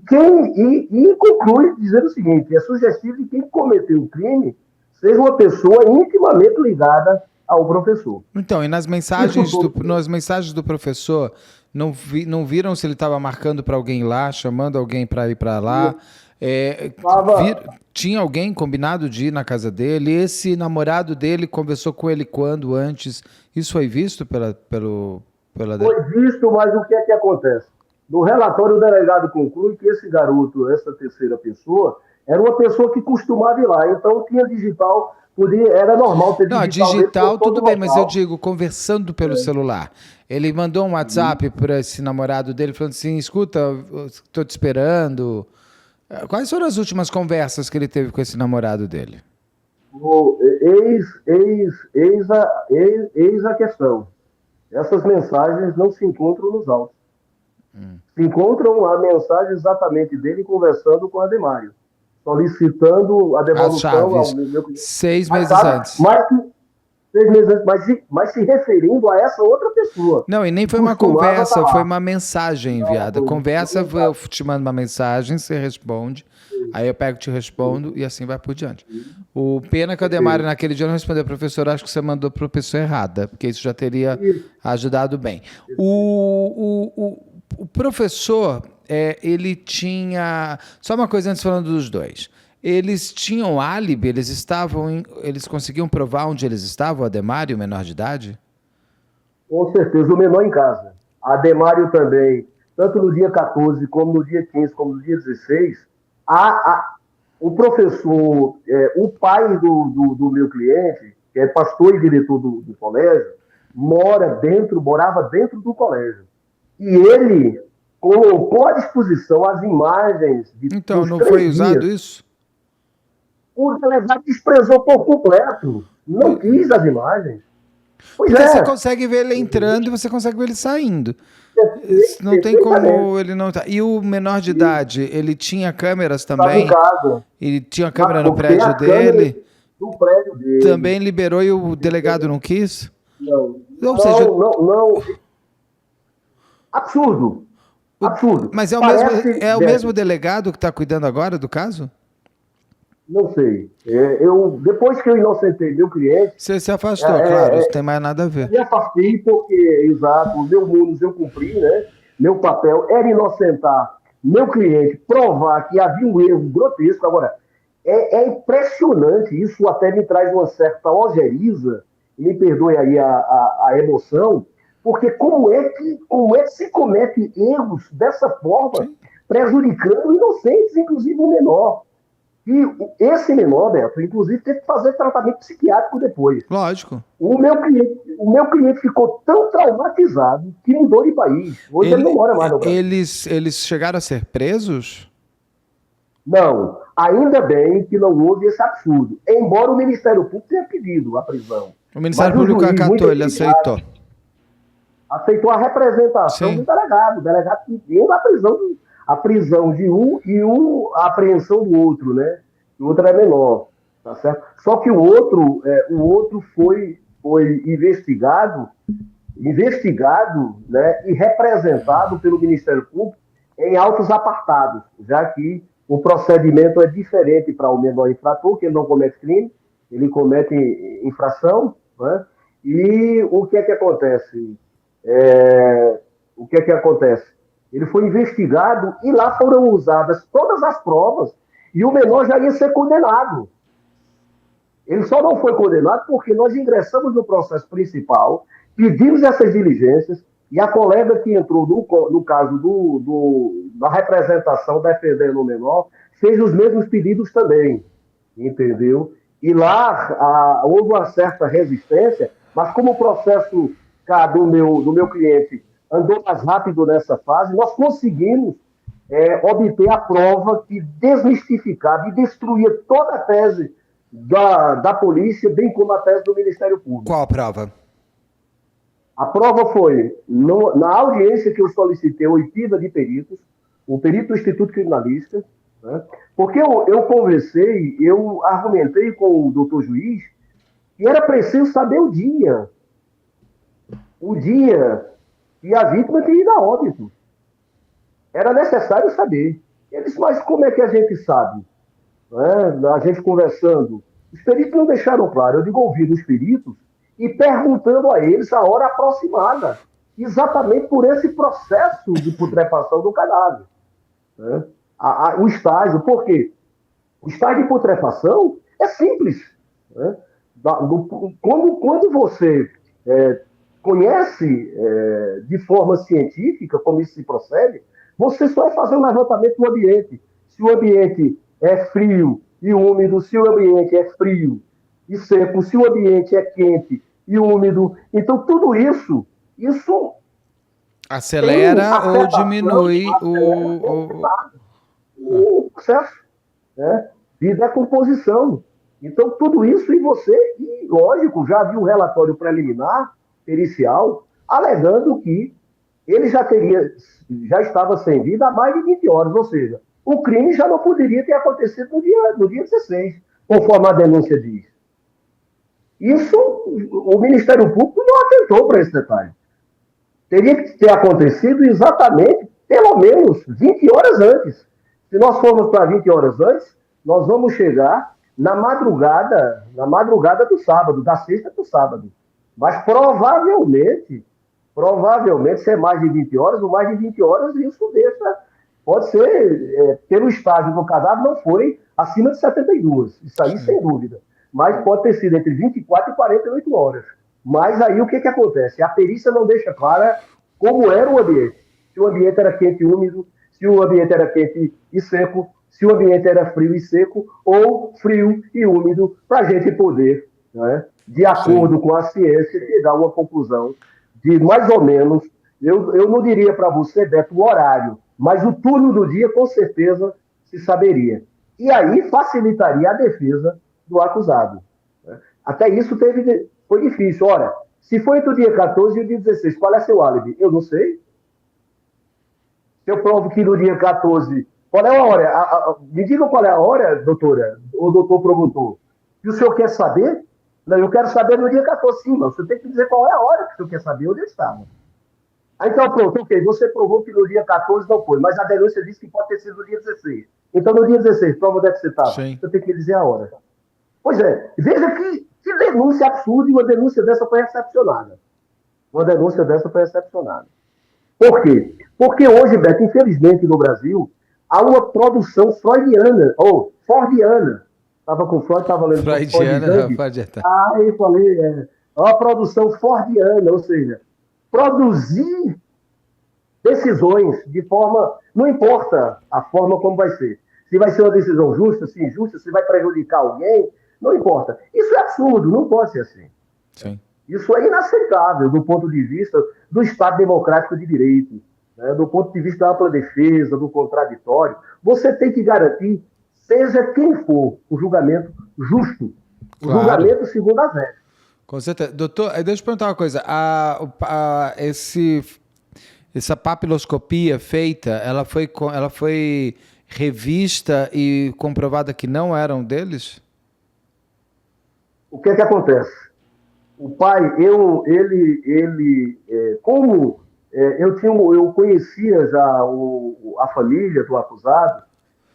conclui dizendo o seguinte: é sugestivo de que quem cometeu o crime seja uma pessoa intimamente ligada ao professor. Então, e nas mensagens do professor, não viram se ele estava marcando para alguém lá, chamando alguém para ir para lá? Tinha alguém combinado de ir na casa dele? Esse namorado dele conversou com ele quando, antes? Isso foi visto pela... Foi visto, mas o que é que acontece? No relatório, o delegado conclui que esse garoto, essa terceira pessoa, era uma pessoa que costumava ir lá. Então, tinha digital, era normal ter digital. Não, digital tudo bem, mas eu digo, conversando pelo celular. Ele mandou um WhatsApp para esse namorado dele, falando assim, escuta, estou te esperando. Quais foram as últimas conversas que ele teve com esse namorado dele? Eis a questão. Essas mensagens não se encontram nos autos. Se encontram a mensagem exatamente dele conversando com a Ademário, solicitando a devolução ao meu cliente. 6 meses antes. 6 meses antes, mas se referindo a essa outra pessoa. Não, e nem foi uma conversa, foi uma mensagem enviada. Conversa, eu te mando uma mensagem, você responde, aí eu pego, te respondo e assim vai por diante. O pena que o Ademário naquele dia não respondeu, professor, acho que você mandou para a pessoa errada, porque isso já teria ajudado bem. O professor, ele tinha... Só uma coisa antes falando dos dois. Eles tinham álibi? Eles conseguiam provar onde eles estavam, o Ademário, o menor de idade? Com certeza, o menor em casa. Ademário também, tanto no dia 14, como no dia 15, como no dia 16, o professor, o pai do meu cliente, que é pastor e diretor do colégio, morava dentro do colégio. E ele colocou à disposição as imagens de Então, não foi usado isso? O delegado desprezou por completo. Não quis as imagens. Pois porque você consegue ver ele entrando e você consegue ver ele saindo. Não tem como ele não... E o menor de idade, ele tinha câmeras também? Ele tinha câmera no prédio dele? No prédio dele. Também liberou e o delegado não quis? Não. Não. Absurdo. Mas é o mesmo delegado que está cuidando agora do caso? Não sei. Depois que eu inocentei meu cliente... Você se afastou, claro, isso tem mais nada a ver. Me afastei porque, exato, o meu munus eu cumpri, né? Meu papel era inocentar meu cliente, provar que havia um erro grotesco. Agora, é impressionante, isso até me traz uma certa ojeriza, me perdoe aí a emoção, porque como é que se comete erros dessa forma, prejudicando inocentes, inclusive o menor? E esse menor, Beto, inclusive, teve que fazer tratamento psiquiátrico depois. Lógico. O meu cliente ficou tão traumatizado que mudou de país. Hoje ele não mora mais no Brasil. Eles chegaram a ser presos? Não. Ainda bem que não houve esse absurdo. Embora o Ministério Público tenha pedido a prisão. O Ministério Público acatou, ele aceitou. Aceitou a representação do delegado. O delegado pediu a prisão de um e a apreensão do outro, né? O outro é menor, tá certo? Só que o outro foi investigado, né? E representado pelo Ministério Público em autos apartados, já que o procedimento é diferente para o menor infrator, que ele não comete crime, ele comete infração, né? E o que é que acontece? Ele foi investigado e lá foram usadas todas as provas e o menor já ia ser condenado. Ele só não foi condenado porque nós ingressamos no processo principal, pedimos essas diligências, e a colega que entrou no caso da representação defendendo o menor, fez os mesmos pedidos também, entendeu? E lá houve uma certa resistência, mas como o processo do meu cliente andou mais rápido nessa fase, nós conseguimos obter a prova que desmistificava e destruía toda a tese da polícia, bem como a tese do Ministério Público. Qual a prova? A prova foi, na audiência que eu solicitei, oitiva de peritos, o perito do Instituto Criminalística, né, porque eu conversei, eu argumentei com o doutor juiz, que era preciso saber o dia que a vítima tinha ido a óbito. Era necessário saber. Ele disse, mas como é que a gente sabe? Né? A gente conversando. Os peritos não deixaram claro. Eu digo, ouvindo os peritos e perguntando a eles a hora aproximada, exatamente por esse processo de putrefação do cadáver. Né? O estágio, por quê? O estágio de putrefação é simples. Né? Quando você conhece de forma científica como isso se procede, você só vai fazer um levantamento do ambiente. Se o ambiente é frio e úmido, se o ambiente é frio e seco, se o ambiente é quente e úmido. Então, tudo isso acelera ou diminui o processo, né, de decomposição. Então, tudo isso e lógico, já havia um relatório preliminar, pericial, alegando que ele já estava sem vida há mais de 20 horas, ou seja, o crime já não poderia ter acontecido no dia 16, conforme a denúncia diz. Isso, o Ministério Público não atentou para esse detalhe. Teria que ter acontecido exatamente, pelo menos, 20 horas antes. Se nós formos para 20 horas antes, nós vamos chegar na madrugada do sábado, da sexta para o sábado. Mas provavelmente, se é mais de 20 horas, ou mais de 20 horas, isso pode ser, pelo estágio do cadáver, não foi acima de 72. Isso aí, sem dúvida. Mas pode ter sido entre 24 e 48 horas. Mas aí o que acontece? A perícia não deixa clara como era o ambiente. Se o ambiente era quente e úmido, se o ambiente era quente e seco, se o ambiente era frio e seco, ou frio e úmido, para a gente poder, né, de acordo com a ciência, chegar a uma conclusão de mais ou menos, eu não diria para você, Beto, o horário, mas o turno do dia, com certeza, se saberia. E aí facilitaria a defesa do acusado. Né? Até isso foi difícil. Ora, se foi entre o dia 14 e o dia 16, qual é seu álibi? Eu não sei. Se eu provo que no dia 14... Qual é a hora? Me diga qual é a hora, doutora, ou doutor promotor. E o senhor quer saber? Não, eu quero saber no dia 14, sim, mas você tem que dizer qual é a hora que o senhor quer saber onde eu estava. Então, pronto, ok, você provou que no dia 14 não foi, mas a denúncia diz que pode ter sido no dia 16. Então, no dia 16, prova onde é que você estava. Você tem que dizer a hora. Pois é, veja que denúncia absurda, e uma denúncia dessa foi recepcionada. Por quê? Porque hoje, Beto, infelizmente, no Brasil, há uma produção freudiana, ou fordiana. Estava com Freud, estava lendo freudiana. Eu falei, é uma produção fordiana, ou seja, produzir decisões de forma, não importa a forma como vai ser. Se vai ser uma decisão justa, se injusta, se vai prejudicar alguém, não importa. Isso é absurdo, não pode ser assim. Sim. Isso é inaceitável do ponto de vista do Estado democrático de direito, né, do ponto de vista da ampla defesa, do contraditório. Você tem que garantir, seja quem for, o julgamento justo, o julgamento segundo as regras. Com certeza. Doutor, deixa eu perguntar uma coisa. Essa papiloscopia feita, ela foi revista e comprovada que não eram deles? O que acontece? O pai, como eu conhecia já a família do acusado,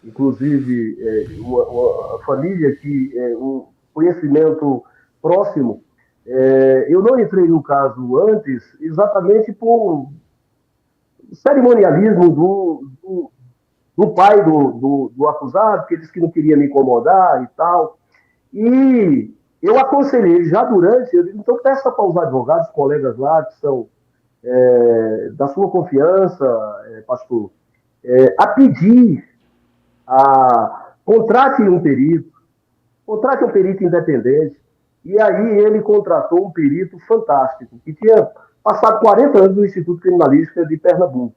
inclusive a família que um conhecimento próximo, eu não entrei no caso antes, exatamente por cerimonialismo do pai do acusado, que disse que não queria me incomodar e tal. E Eu aconselhei ele já durante, eu digo, então peça para os advogados, colegas lá, que são da sua confiança, pastor, a pedir, contrate um perito independente. E aí ele contratou um perito fantástico, que tinha passado 40 anos no Instituto Criminalística de Pernambuco.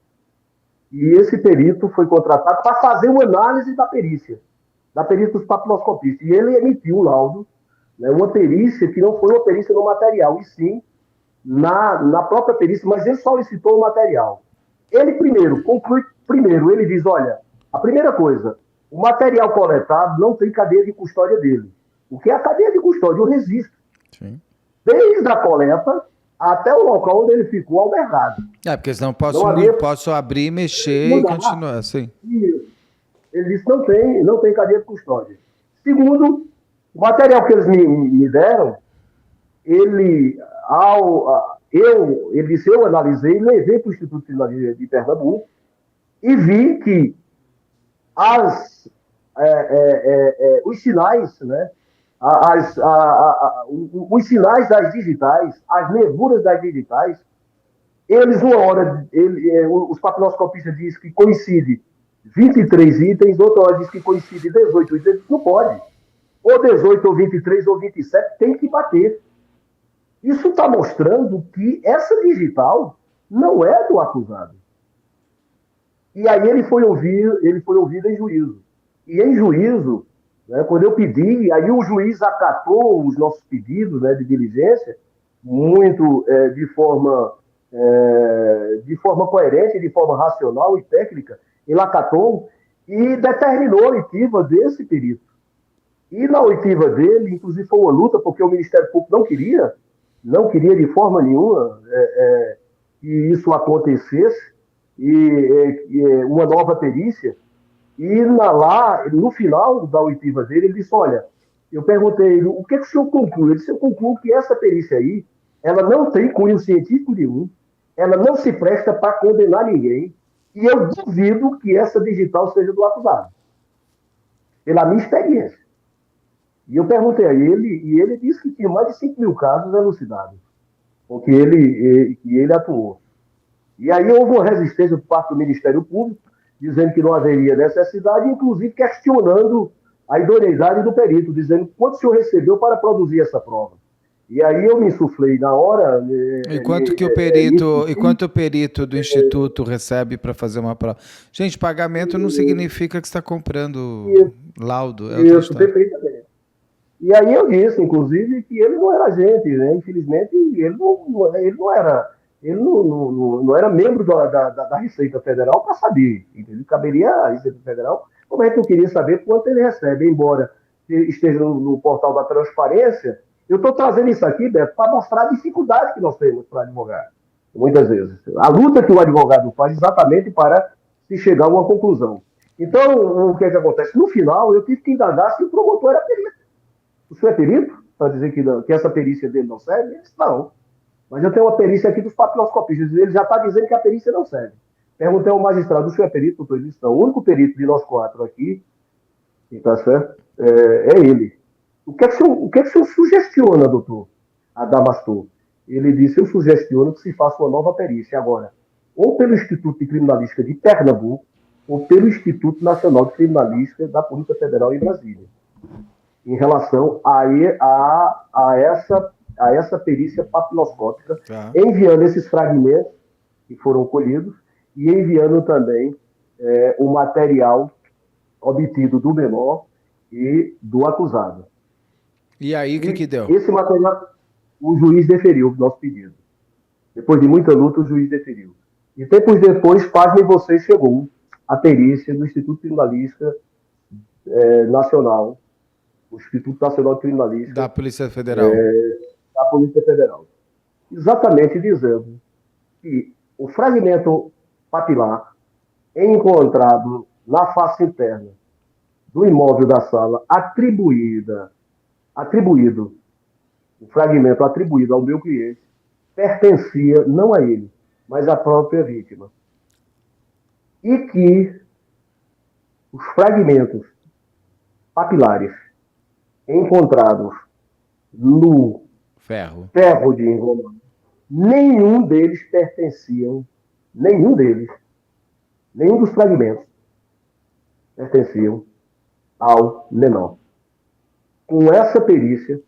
E esse perito foi contratado para fazer uma análise da perícia dos papiloscopistas. E ele emitiu um laudo, né, uma perícia que não foi uma perícia no material, e sim na própria perícia, mas ele solicitou o material. Ele primeiro, ele diz, olha, a primeira coisa, o material coletado não tem cadeia de custódia dele. O que é a cadeia de custódia? O registro. Sim. Desde a coleta até o local onde ele ficou albergado. Porque senão posso abrir, mexer e continuar assim. Ele disse não tem cadeia de custódia. Segundo, o material que eles me deram, ele disse, eu analisei, levei para o Instituto de Pernambuco e vi que os sinais, né, os sinais das digitais, as levuras das digitais, eles, os papiloscopistas dizem que coincide 23 itens, outra hora diz que coincide 18 itens, não pode. Ou 18, ou 23, ou 27, tem que bater. Isso está mostrando que essa digital não é do acusado. E aí ele foi ouvido em juízo. E em juízo, né, quando eu pedi, aí o juiz acatou os nossos pedidos, né, de diligência, muito de forma coerente, de forma racional e técnica, ele acatou e determinou a oitiva desse perito. E na oitiva dele, inclusive foi uma luta, porque o Ministério Público não queria de forma nenhuma que isso acontecesse, uma nova perícia. E no final da oitiva dele, ele disse, olha, eu perguntei, o que o senhor conclui? Ele disse, eu concluo que essa perícia aí, ela não tem cunho científico nenhum, ela não se presta para condenar ninguém, e eu duvido que essa digital seja do acusado, pela minha experiência. E eu perguntei a ele, e ele disse que tinha mais de 5 mil casos elucidados, com que ele atuou. E aí houve uma resistência por parte do Ministério Público, dizendo que não haveria necessidade, inclusive questionando a idoneidade do perito, dizendo quanto o senhor recebeu para produzir essa prova. E aí eu me insuflei na hora. E quanto o perito do Instituto recebe para fazer uma prova? Gente, pagamento não significa que você está comprando laudo. Isso, perfeitamente. E aí eu disse, inclusive, que ele não era agente, né? Infelizmente, ele não era membro da Receita Federal para saber. Entendeu? Caberia à Receita Federal, como é que eu queria saber quanto ele recebe, embora esteja no portal da transparência. Eu estou trazendo isso aqui, Beto, para mostrar a dificuldade que nós temos para advogar, muitas vezes. A luta que o advogado faz exatamente para se chegar a uma conclusão. Então, o que é que acontece? No final, eu tive que indagar se o promotor era perito. O senhor é perito? Para dizer que essa perícia dele não serve? Ele disse, não. Mas eu tenho uma perícia aqui dos papiloscopistas. Ele já está dizendo que a perícia não serve. Perguntei ao magistrado, o senhor é perito? Doutor? Ele disse, não. O único perito de nós 4 aqui, que está certo, é ele. O que é que o senhor sugestiona, doutor Adamastor? Ele disse, eu sugestiono que se faça uma nova perícia agora, ou pelo Instituto de Criminalística de Pernambuco, ou pelo Instituto Nacional de Criminalística da Polícia Federal em Brasília, em relação a essa perícia papiloscópica, enviando esses fragmentos que foram colhidos e enviando também o material obtido do menor e do acusado. E aí, o que deu? Esse material, o juiz deferiu o nosso pedido. Depois de muita luta, o juiz deferiu. E tempos depois, pasmem vocês, chegou a perícia do Instituto Criminalística Nacional, o Instituto Nacional de Criminalística da Polícia Federal. Da Polícia Federal. Exatamente dizendo que o fragmento papilar encontrado na face interna do imóvel da sala, o fragmento atribuído ao meu cliente, pertencia não a ele, mas à própria vítima. E que os fragmentos papilares encontrados no Ferro. ferro de engomação, nenhum deles pertenciam, nenhum dos fragmentos pertenciam ao menor. Com essa perícia,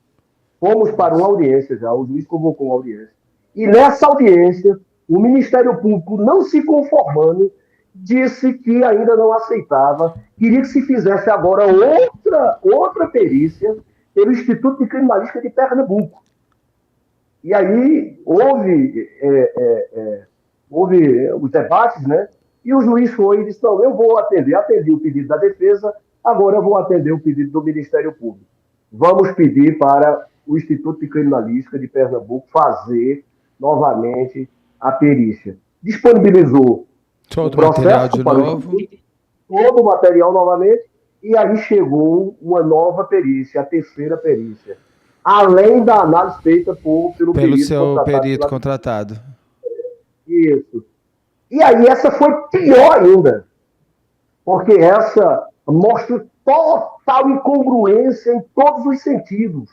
fomos para uma audiência já, o juiz convocou uma audiência, e nessa audiência, o Ministério Público, não se conformando, disse que ainda não aceitava, queria que se fizesse agora outra perícia pelo Instituto de Criminalística de Pernambuco. E aí houve os debates, né? E o juiz foi e disse, não, eu vou atendi o pedido da defesa, agora eu vou atender o pedido do Ministério Público. Vamos pedir para o Instituto de Criminalística de Pernambuco fazer novamente a perícia. Disponibilizou Todo o material processo de para novo. todo o material novamente, e aí chegou uma nova perícia, a terceira perícia, além da análise feita pelo Pelo perito seu contratado perito pela... contratado. Isso. E aí essa foi pior ainda, porque essa mostra total incongruência em todos os sentidos.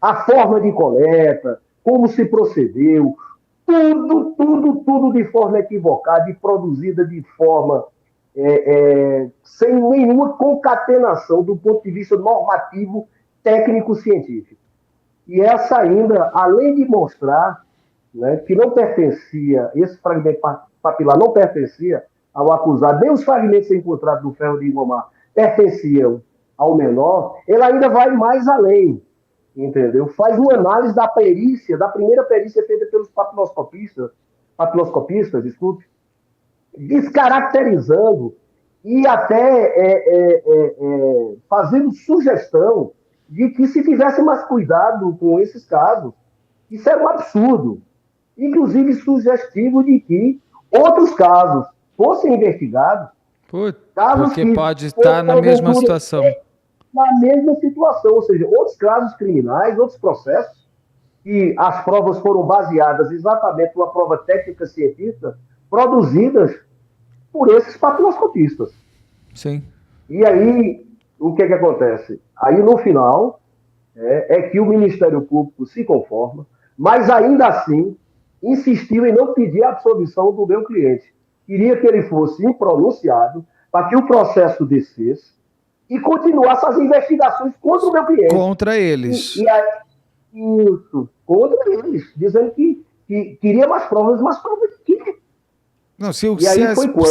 A forma de coleta, como se procedeu, tudo de forma equivocada e produzida de forma sem nenhuma concatenação do ponto de vista normativo, técnico-científico. E essa ainda, além de mostrar, né, que não pertencia, esse fragmento papilar não pertencia ao acusado, nem os fragmentos encontrados no ferro de engomar pertenciam ao menor, ele ainda vai mais além, entendeu? Faz uma análise da perícia, da primeira perícia feita pelos papiloscopistas, desculpe, descaracterizando e até fazendo sugestão de que se tivesse mais cuidado com esses casos. Isso era um absurdo. Inclusive sugestivo de que outros casos fossem investigados. Porque pode estar na mesma situação. Na mesma situação, ou seja, outros casos criminais, outros processos, que as provas foram baseadas exatamente numa prova técnica científica, produzidas por esses papiloscopistas. Sim. E aí, o que acontece? Aí, no final, é que o Ministério Público se conforma, mas ainda assim insistiu em não pedir a absolvição do meu cliente. Queria que ele fosse impronunciado para que o processo descesse e continuasse as investigações contra o meu cliente. Contra eles. Isso, contra eles, dizendo que queria mais provas de quê? Não, se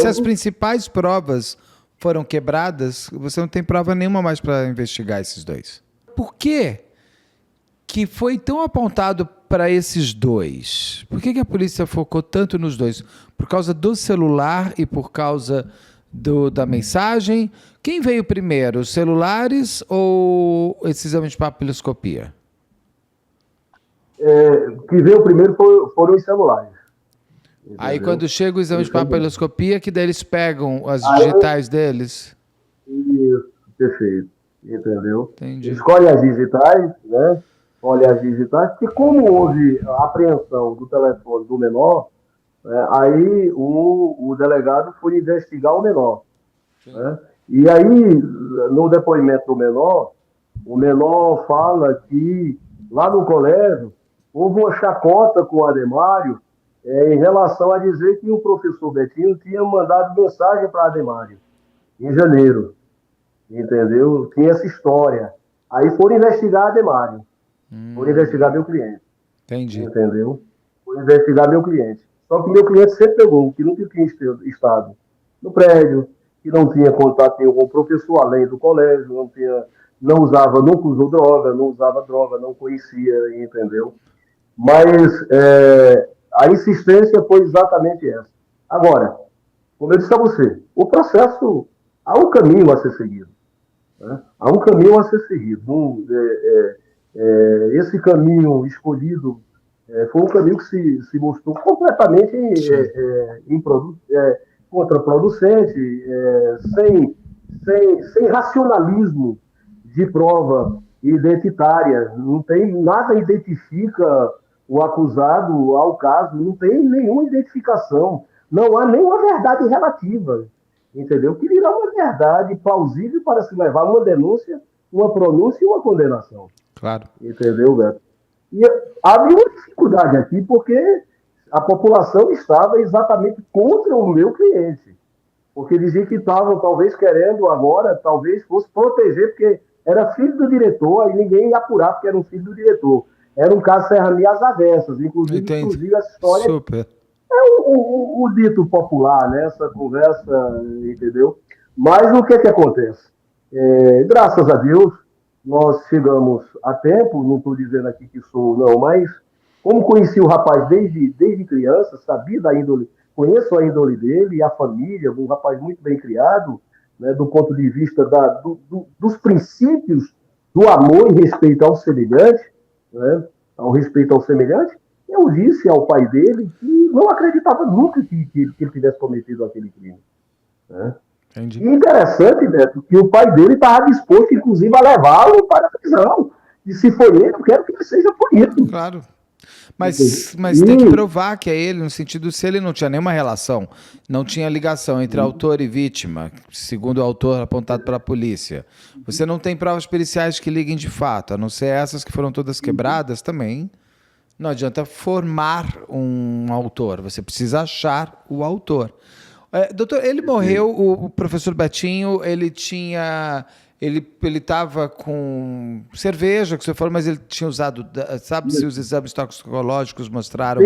as principais provas foram quebradas, você não tem prova nenhuma mais para investigar esses dois. Por quê que foi tão apontado para esses dois? Por que a polícia focou tanto nos dois? Por causa do celular e por causa da mensagem? Quem veio primeiro, os celulares ou esse exame de papiloscopia? Que veio primeiro foram os celulares. Entendeu? Aí quando chega o exame de papiloscopia, que daí eles pegam as digitais deles? Isso, perfeito. Entendeu? Entendi. Escolhe as digitais, né? Olha as digitais, porque como houve a apreensão do telefone do menor, aí o delegado foi investigar o menor. Né? E aí, no depoimento do menor, o menor fala que lá no colégio houve uma chacota com o Ademário em relação a dizer que o professor Betinho tinha mandado mensagem para Ademário em janeiro. Entendeu? Tinha essa história. Aí foram investigar Ademário. Foram investigar meu cliente. Entendi. Entendeu? Foram investigar meu cliente. Só que meu cliente sempre pegou que nunca tinha estado no prédio, que não tinha contato nenhum com o professor, além do colégio, nunca usou droga, não conhecia, entendeu? Mas a insistência foi exatamente essa. Agora, como eu disse a você, o processo, há um caminho a ser seguido. Né? Há um caminho a ser seguido. Esse caminho escolhido foi um caminho que se mostrou completamente contraproducente, sem racionalismo de prova identitária. Não tem nada identifica o acusado ao caso, não tem nenhuma identificação. Não há nenhuma verdade relativa, entendeu? Que virá uma verdade plausível para se levar uma denúncia, uma pronúncia e uma condenação. Claro. Entendeu, Beto? E havia uma dificuldade aqui, porque a população estava exatamente contra o meu cliente. Porque dizia que estavam talvez querendo agora, talvez fosse proteger, porque era filho do diretor, aí ninguém ia apurar porque era um filho do diretor. Era um caso Serrania às avessas, Entende? inclusive essa história Super. é o dito popular, né? Essa conversa, entendeu? Mas o que que acontece? Graças a Deus, nós chegamos a tempo, não estou dizendo aqui que sou, não, mas como conheci o rapaz desde criança, sabia da índole, conheço a índole dele e a família, um rapaz muito bem criado, né, do ponto de vista dos princípios do amor e respeito ao semelhante, né, ao respeito ao semelhante, eu disse ao pai dele que não acreditava nunca que ele tivesse cometido aquele crime. Né? Entendi. E interessante, Beto, que o pai dele estava disposto, inclusive, a levá-lo para a prisão. E se foi ele, eu quero que ele seja punido. Claro. Mas tem que provar que é ele, no sentido se ele não tinha nenhuma relação, não tinha ligação entre autor e vítima, segundo o autor apontado pela polícia. Você não tem provas periciais que liguem de fato, a não ser essas que foram todas quebradas também. Não adianta formar um autor, você precisa achar o autor. Doutor, ele morreu, o professor Betinho, ele tinha... Ele estava com cerveja, que você falou, mas ele tinha usado... Sabe se os exames toxicológicos mostraram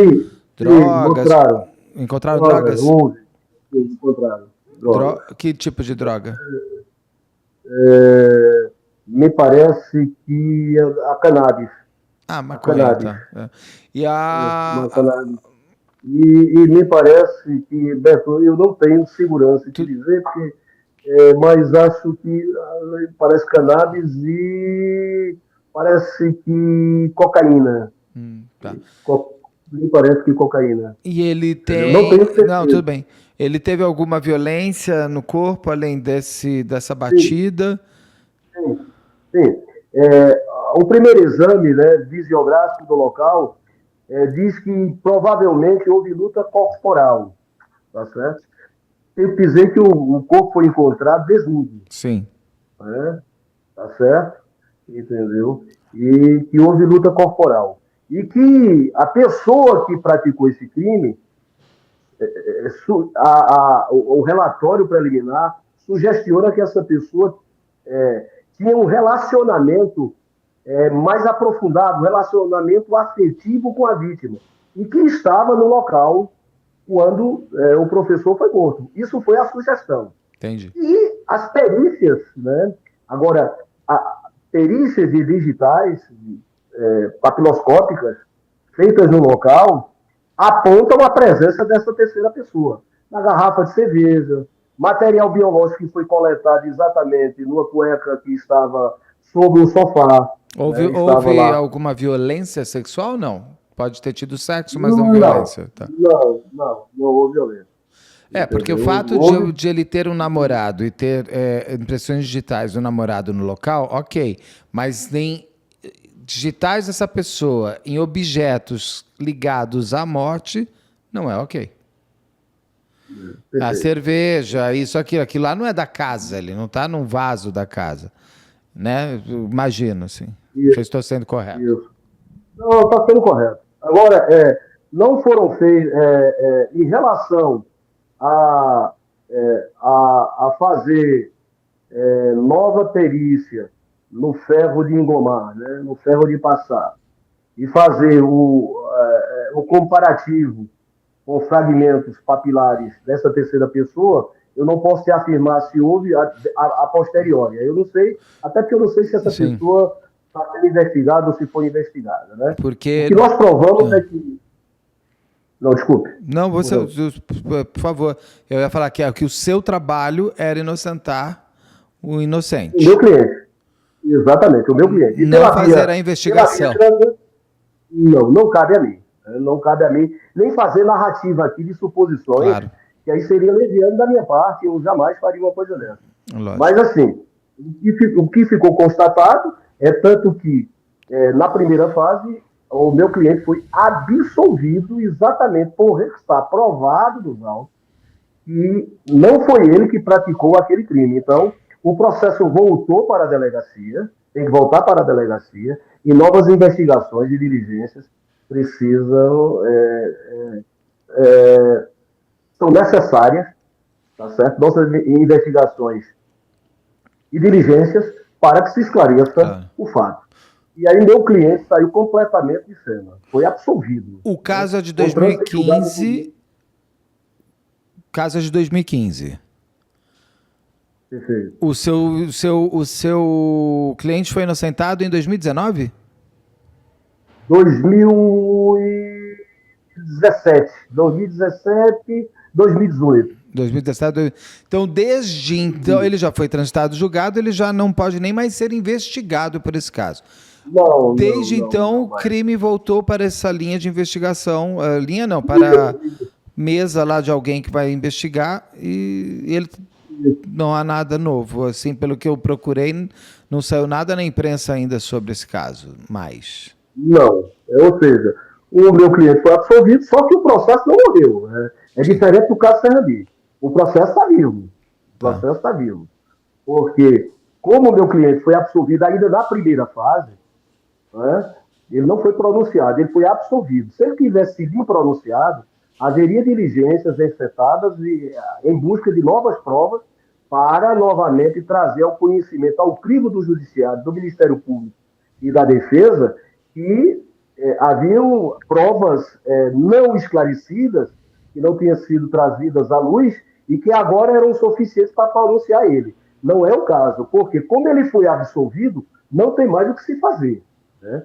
drogas? Mostraram. Encontraram drogas? Encontraram drogas. Que tipo de droga? Me parece que a cannabis. Maconha, tá. E me parece que, Beto, eu não tenho segurança de dizer, porque, mas acho que parece cannabis e parece que cocaína. Tá. Me parece que cocaína. E ele tem... Eu não tenho certeza. Não, tudo bem. Ele teve alguma violência no corpo, além dessa batida? Sim. O primeiro exame, né, fisiográfico do local diz que provavelmente houve luta corporal, tá certo? Tem que dizer que o corpo foi encontrado desnudo. Sim. Né? Tá certo? Entendeu? E que houve luta corporal. E que a pessoa que praticou esse crime, o relatório preliminar sugestiona que essa pessoa tinha um relacionamento mais aprofundado, um relacionamento afetivo com a vítima, e que estava no local quando o professor foi morto. Isso foi a sugestão. Entendi. E as perícias, né? Agora, perícias digitais, papiloscópicas, feitas no local, apontam a presença dessa terceira pessoa. Na garrafa de cerveja, material biológico que foi coletado exatamente numa cueca que estava sobre o sofá. Houve alguma violência sexual? Não. Pode ter tido sexo, mas não violência. Tá. Não houve violência. Porque o fato de ele ter um namorado e ter impressões digitais do namorado no local, ok. Mas nem digitais dessa pessoa em objetos ligados à morte, não é ok. A cerveja, isso, aquilo lá não é da casa, ele não está num vaso da casa. Né? Imagino, assim. Se eu estou sendo correto. Isso. Não, está sendo correto. Agora, não foram feitos, em relação a fazer nova perícia no ferro de engomar, né, no ferro de passar, e fazer o comparativo com fragmentos papilares dessa terceira pessoa, eu não posso te afirmar se houve a posteriori. Eu não sei, até porque eu não sei se essa pessoa está sendo investigada ou se foi investigada. Né? Porque... O que nós provamos é que... Não, desculpe. Não, você, por favor. Eu ia falar que o seu trabalho era inocentar o inocente. O meu cliente. Exatamente, o meu cliente. E não fazer a investigação. Não cabe a mim. Não cabe a mim nem fazer narrativa aqui de suposições, claro, que aí seria leviano da minha parte, eu jamais faria uma coisa dessa. Lógico. Mas assim, o que ficou constatado é tanto que na primeira fase o meu cliente foi absolvido exatamente por estar provado dos autos que não foi ele que praticou aquele crime. Então, o processo voltou para a delegacia tem que voltar para a delegacia e novas investigações e diligências precisam, são necessárias, tá certo? Nossas investigações e diligências para que se esclareça o fato. E aí meu cliente saiu completamente de cena, foi absolvido. O caso é de 2015. Caso é de 2015. Perfeito. O seu cliente foi inocentado em 2019? 2017, 2018. 2017. Então, desde então, ele já foi transitado julgado, ele já não pode nem mais ser investigado por esse caso. Não, Desde então, o crime voltou para essa linha de investigação, linha não, para a mesa lá de alguém que vai investigar, e ele não há nada novo. Assim, pelo que eu procurei, não saiu nada na imprensa ainda sobre esse caso, mais. Não, ou seja, o meu cliente foi absolvido, só que o processo não morreu. É diferente do caso Serrambi. O processo está vivo. O processo está vivo. Porque, como o meu cliente foi absolvido ainda na primeira fase, né, ele não foi pronunciado, ele foi absolvido. Se ele tivesse sido pronunciado, haveria diligências efetuadas em busca de novas provas para novamente trazer ao conhecimento, ao crivo do Judiciário, do Ministério Público e da Defesa, que haviam provas não esclarecidas, que não tinham sido trazidas à luz e que agora eram suficientes para pronunciar ele. Não é o caso, porque como ele foi absolvido, não tem mais o que se fazer. Né?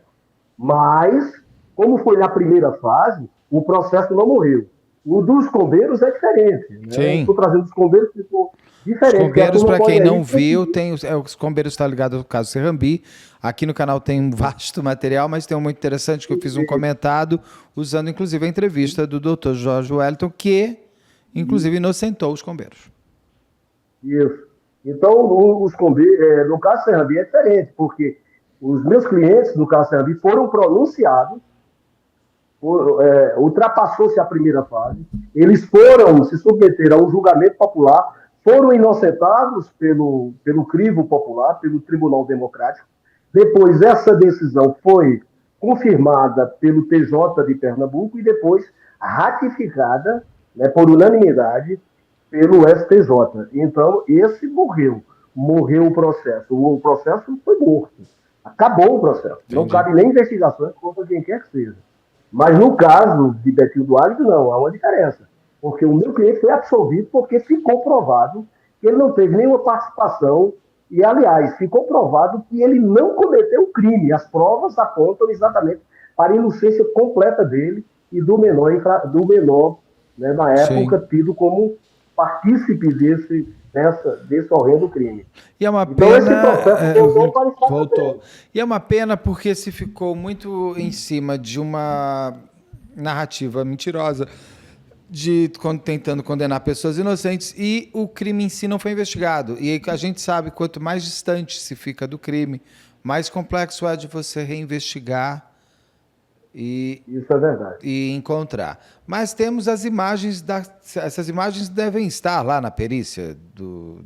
Mas, como foi na primeira fase, o processo não morreu. O dos combeiros é diferente. Né? Sim. Estou trazendo os combeiros que ficou diferente. Os combeiros, para quem não viu, os combeiros está ligado ao caso Serrambi. Aqui no canal tem um vasto material, mas tem um muito interessante que eu fiz um comentário usando inclusive a entrevista do Dr. Jorge Wellington, que inclusive inocentou os combeiros. Isso. Então, os combeiros, no caso Serrambi é diferente, porque os meus clientes, no caso Serrambi, foram pronunciados, ultrapassou-se a primeira fase, eles foram se submeter a um julgamento popular, foram inocentados pelo crivo popular, pelo Tribunal Democrático. Depois, essa decisão foi confirmada pelo TJ de Pernambuco e depois ratificada, né, por unanimidade pelo STJ. Então, esse morreu o processo. O processo foi morto. Acabou o processo. Entendi. Não cabe nem investigações contra quem quer que seja. Mas no caso de Betinho Duarte, não, há uma diferença. Porque o meu cliente foi absolvido porque ficou provado que ele não teve nenhuma participação e, aliás, ficou provado que ele não cometeu crime. As provas apontam exatamente para a inocência completa dele e do menor, né, na época, tido como partícipe desse horrendo crime. E é uma então, pena, esse processo voltou. E é uma pena porque se ficou muito em cima de uma narrativa mentirosa tentando condenar pessoas inocentes e o crime em si não foi investigado. E aí a gente sabe, quanto mais distante se fica do crime, mais complexo é de você reinvestigar isso é verdade. E encontrar. Mas temos as imagens, essas imagens devem estar lá na perícia,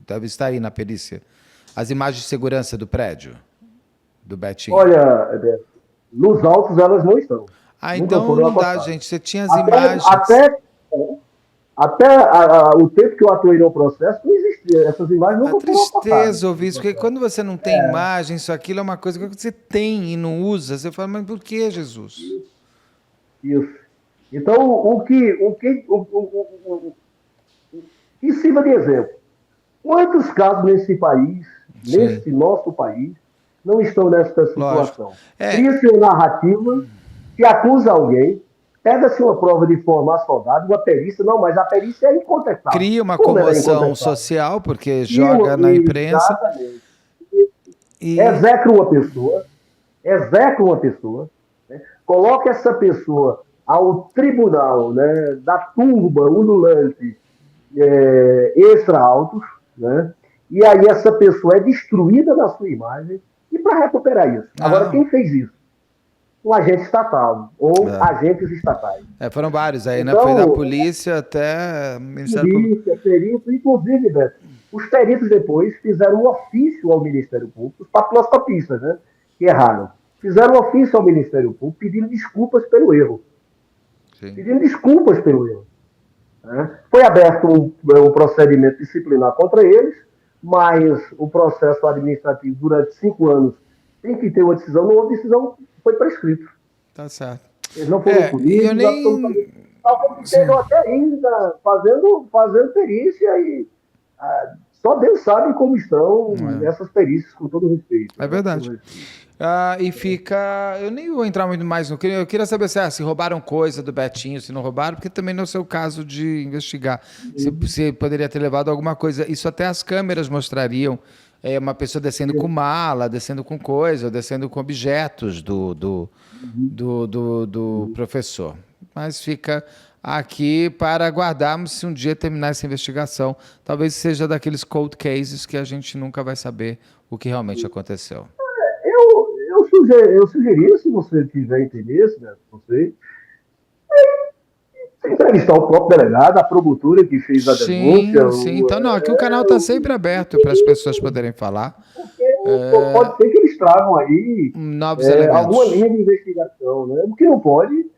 deve estar aí na perícia, as imagens de segurança do prédio, do Betinho. Olha, nos autos elas não estão. Então não dá, gente, você tinha as imagens... Até o tempo que eu atuei no processo, não existia. Essas imagens não foram passadas. Tristeza ouvir isso, porque quando você não tem imagem, isso aquilo é uma coisa que você tem e não usa, você fala, mas por que, Jesus? Isso. Então, o que sirva de exemplo. Quantos casos nesse país, nesse nosso país, não estão nessa situação? Cria-se uma narrativa que acusa alguém, pega-se uma prova de forma assodada, uma perícia, não, mas a perícia é incontestável. Cria uma comoção social, porque joga na imprensa. Execra uma pessoa, né? Coloca essa pessoa ao tribunal, né, da turba ululante extra-autos, né? E aí essa pessoa é destruída na sua imagem, e para recuperar isso. Agora, quem fez isso? Um agente estatal, ou agentes estatais. Foram vários aí, então, né? Foi da polícia até... Polícia, perito, inclusive, Beto, Os peritos depois fizeram um ofício ao Ministério Público, os papiloscopistas, né, que erraram, fizeram um ofício ao Ministério Público pedindo desculpas pelo erro. Sim. Pedindo desculpas pelo erro. Né? Foi aberto um procedimento disciplinar contra eles, mas o processo administrativo durante 5 anos tem que ter uma decisão, não houve decisão, foi prescrito. Tá certo. Eles não foram punidos, eu nem... talvez estejam até ainda fazendo perícia e só Deus sabe como estão essas perícias, com todo respeito. É verdade. E fica... Eu nem vou entrar muito mais no crime. Eu queria saber se roubaram coisa do Betinho, se não roubaram, porque também não é o seu caso de investigar. Se poderia ter levado alguma coisa. Isso até as câmeras mostrariam. Uma pessoa descendo com mala, descendo com coisa, descendo com objetos do professor. Mas fica aqui para aguardarmos se um dia terminar essa investigação. Talvez seja daqueles cold cases que a gente nunca vai saber o que realmente aconteceu. Eu sugeria, se você tiver interesse, né, você entrevistar o próprio delegado, a promotora que fez a denúncia. Sim. Então, não, aqui o canal está sempre aberto para as pessoas poderem falar. Pode ser que eles tragam aí novos elementos. Alguma linha de investigação, né? O que não pode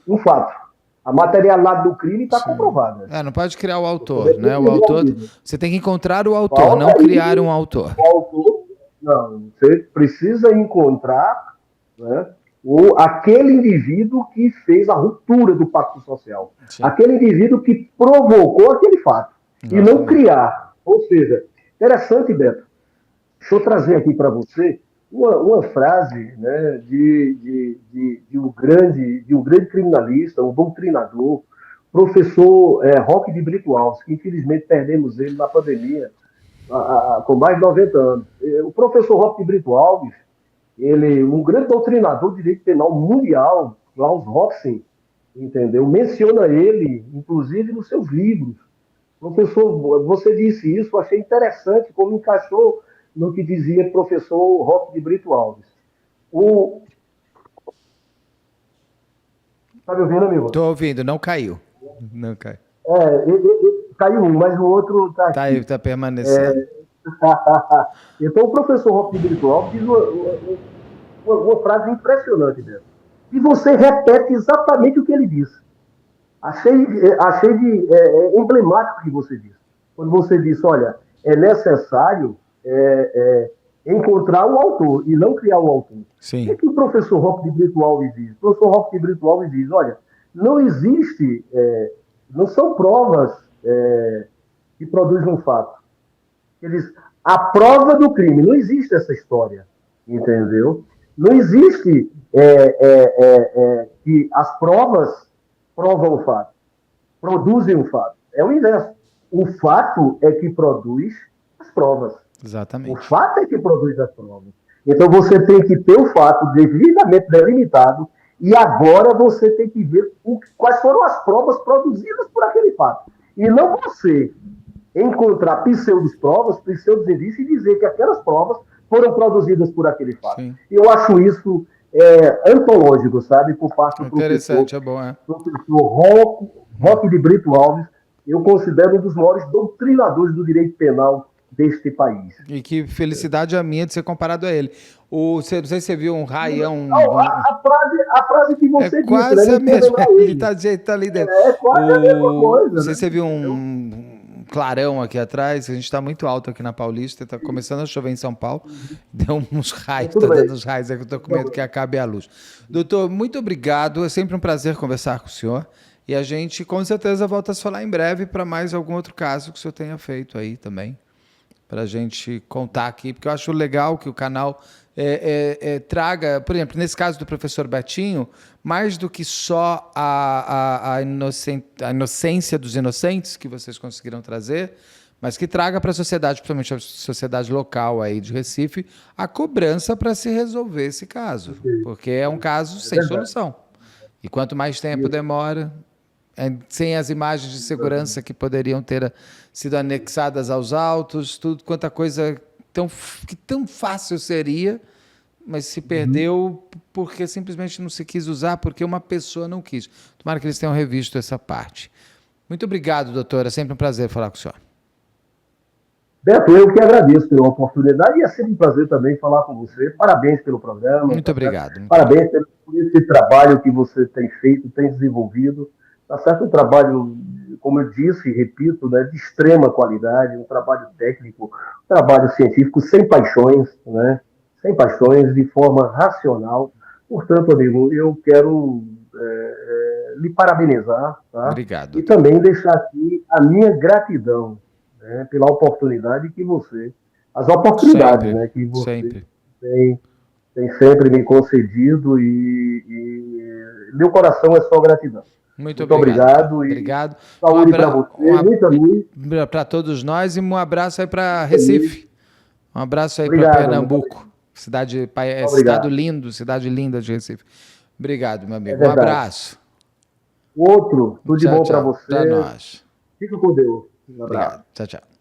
um fato. A materialidade do crime está comprovada. Não pode criar o autor, né? O autor, você tem que encontrar o autor, não criar um autor. O autor, não. Você precisa encontrar, né, aquele indivíduo que fez a ruptura do pacto social. Sim. Aquele indivíduo que provocou aquele fato. Exatamente. E não criar. Ou seja, interessante, Beto. Deixa eu trazer aqui para você uma frase, né, de um grande criminalista, um doutrinador, professor Roque de Brito Alves, que infelizmente perdemos ele na pandemia, com mais de 90 anos. O professor Roque de Brito Alves, ele, um grande doutrinador de direito penal mundial, Klaus Roxen, entendeu? Menciona ele, inclusive, nos seus livros. Professor, você disse isso, achei interessante como encaixou no que dizia o professor Roque de Brito Alves. Está me ouvindo, amigo? Estou ouvindo, não caiu. Não caiu. Caiu um, mas o outro está aqui. Está permanecendo. Então, o professor Roque de Brito Alves diz uma frase impressionante dela. E você repete exatamente o que ele disse. Achei emblemático o que você disse. Quando você disse, olha, é necessário encontrar o autor e não criar o autor. Sim. O que o professor Roque de Brito Alves diz? O professor Roque de Brito Alves diz, olha, não existe, não são provas que produzem um fato. Ele diz, a prova do crime, não existe essa história, entendeu? Não existe que as provas provam o fato, produzem o fato. É o inverso. O fato é que produz as provas. Exatamente. O fato é que produz as provas. Então você tem que ter o fato devidamente delimitado e agora você tem que ver quais foram as provas produzidas por aquele fato. E não você encontrar pseudos-provas, pseudos-indícios e dizer que aquelas provas foram produzidas por aquele fato. Sim. Eu acho isso antológico, sabe? Por parte do interessante, professor Roque de Brito Alves, eu considero um dos maiores doutrinadores do direito penal deste país. E que felicidade a minha de ser comparado a ele. Não sei se você viu um raião... A frase que você disse, quase né? A mesma. Ele tá ali dentro. É quase a mesma coisa. Não sei se você viu um clarão aqui atrás, a gente está muito alto aqui na Paulista, está começando a chover em São Paulo, deu uns raios, está dando uns raios aqui, eu estou com medo que acabe a luz. Doutor, muito obrigado, é sempre um prazer conversar com o senhor, e a gente com certeza volta a se falar em breve para mais algum outro caso que o senhor tenha feito aí também, para a gente contar aqui, porque eu acho legal que o canal traga, por exemplo, nesse caso do professor Betinho, mais do que só a inocência dos inocentes que vocês conseguiram trazer, mas que traga para a sociedade, principalmente a sociedade local aí de Recife, a cobrança para se resolver esse caso, porque é um caso sem solução. E quanto mais tempo demora, sem as imagens de segurança que poderiam ter sido anexadas aos autos, tudo quanta coisa que tão fácil seria, mas se perdeu porque simplesmente não se quis usar, porque uma pessoa não quis. Tomara que eles tenham revisto essa parte. Muito obrigado, doutor. É sempre um prazer falar com o senhor. Beto, eu que agradeço pela oportunidade e é sempre um prazer também falar com você. Parabéns pelo programa. Muito Tá obrigado. certo? Parabéns por esse trabalho que você tem feito, tem desenvolvido. Tá certo? Um trabalho, como eu disse e repito, né, de extrema qualidade, um trabalho técnico, um trabalho científico sem paixões, né? Sem paixões, de forma racional. Portanto, amigo, eu quero lhe parabenizar, tá? Obrigado, E doutor. também deixar aqui a minha gratidão, né, pela oportunidade que você, as oportunidades, Sempre, né, que você sempre. tem, tem sempre me concedido e meu coração é só gratidão. Muito Muito obrigado, doutor. obrigado e Obrigado. saúde para você, muita luz. Para todos nós e um abraço aí para Recife. Um abraço aí para Obrigado, Pernambuco. Estado obrigado. lindo, cidade linda de Recife. Obrigado, meu É amigo. Um verdade. abraço. Outro, tudo de Tchau, bom para tchau. Para você. nós. Fica com Deus. Um Obrigado. abraço. Tchau, tchau.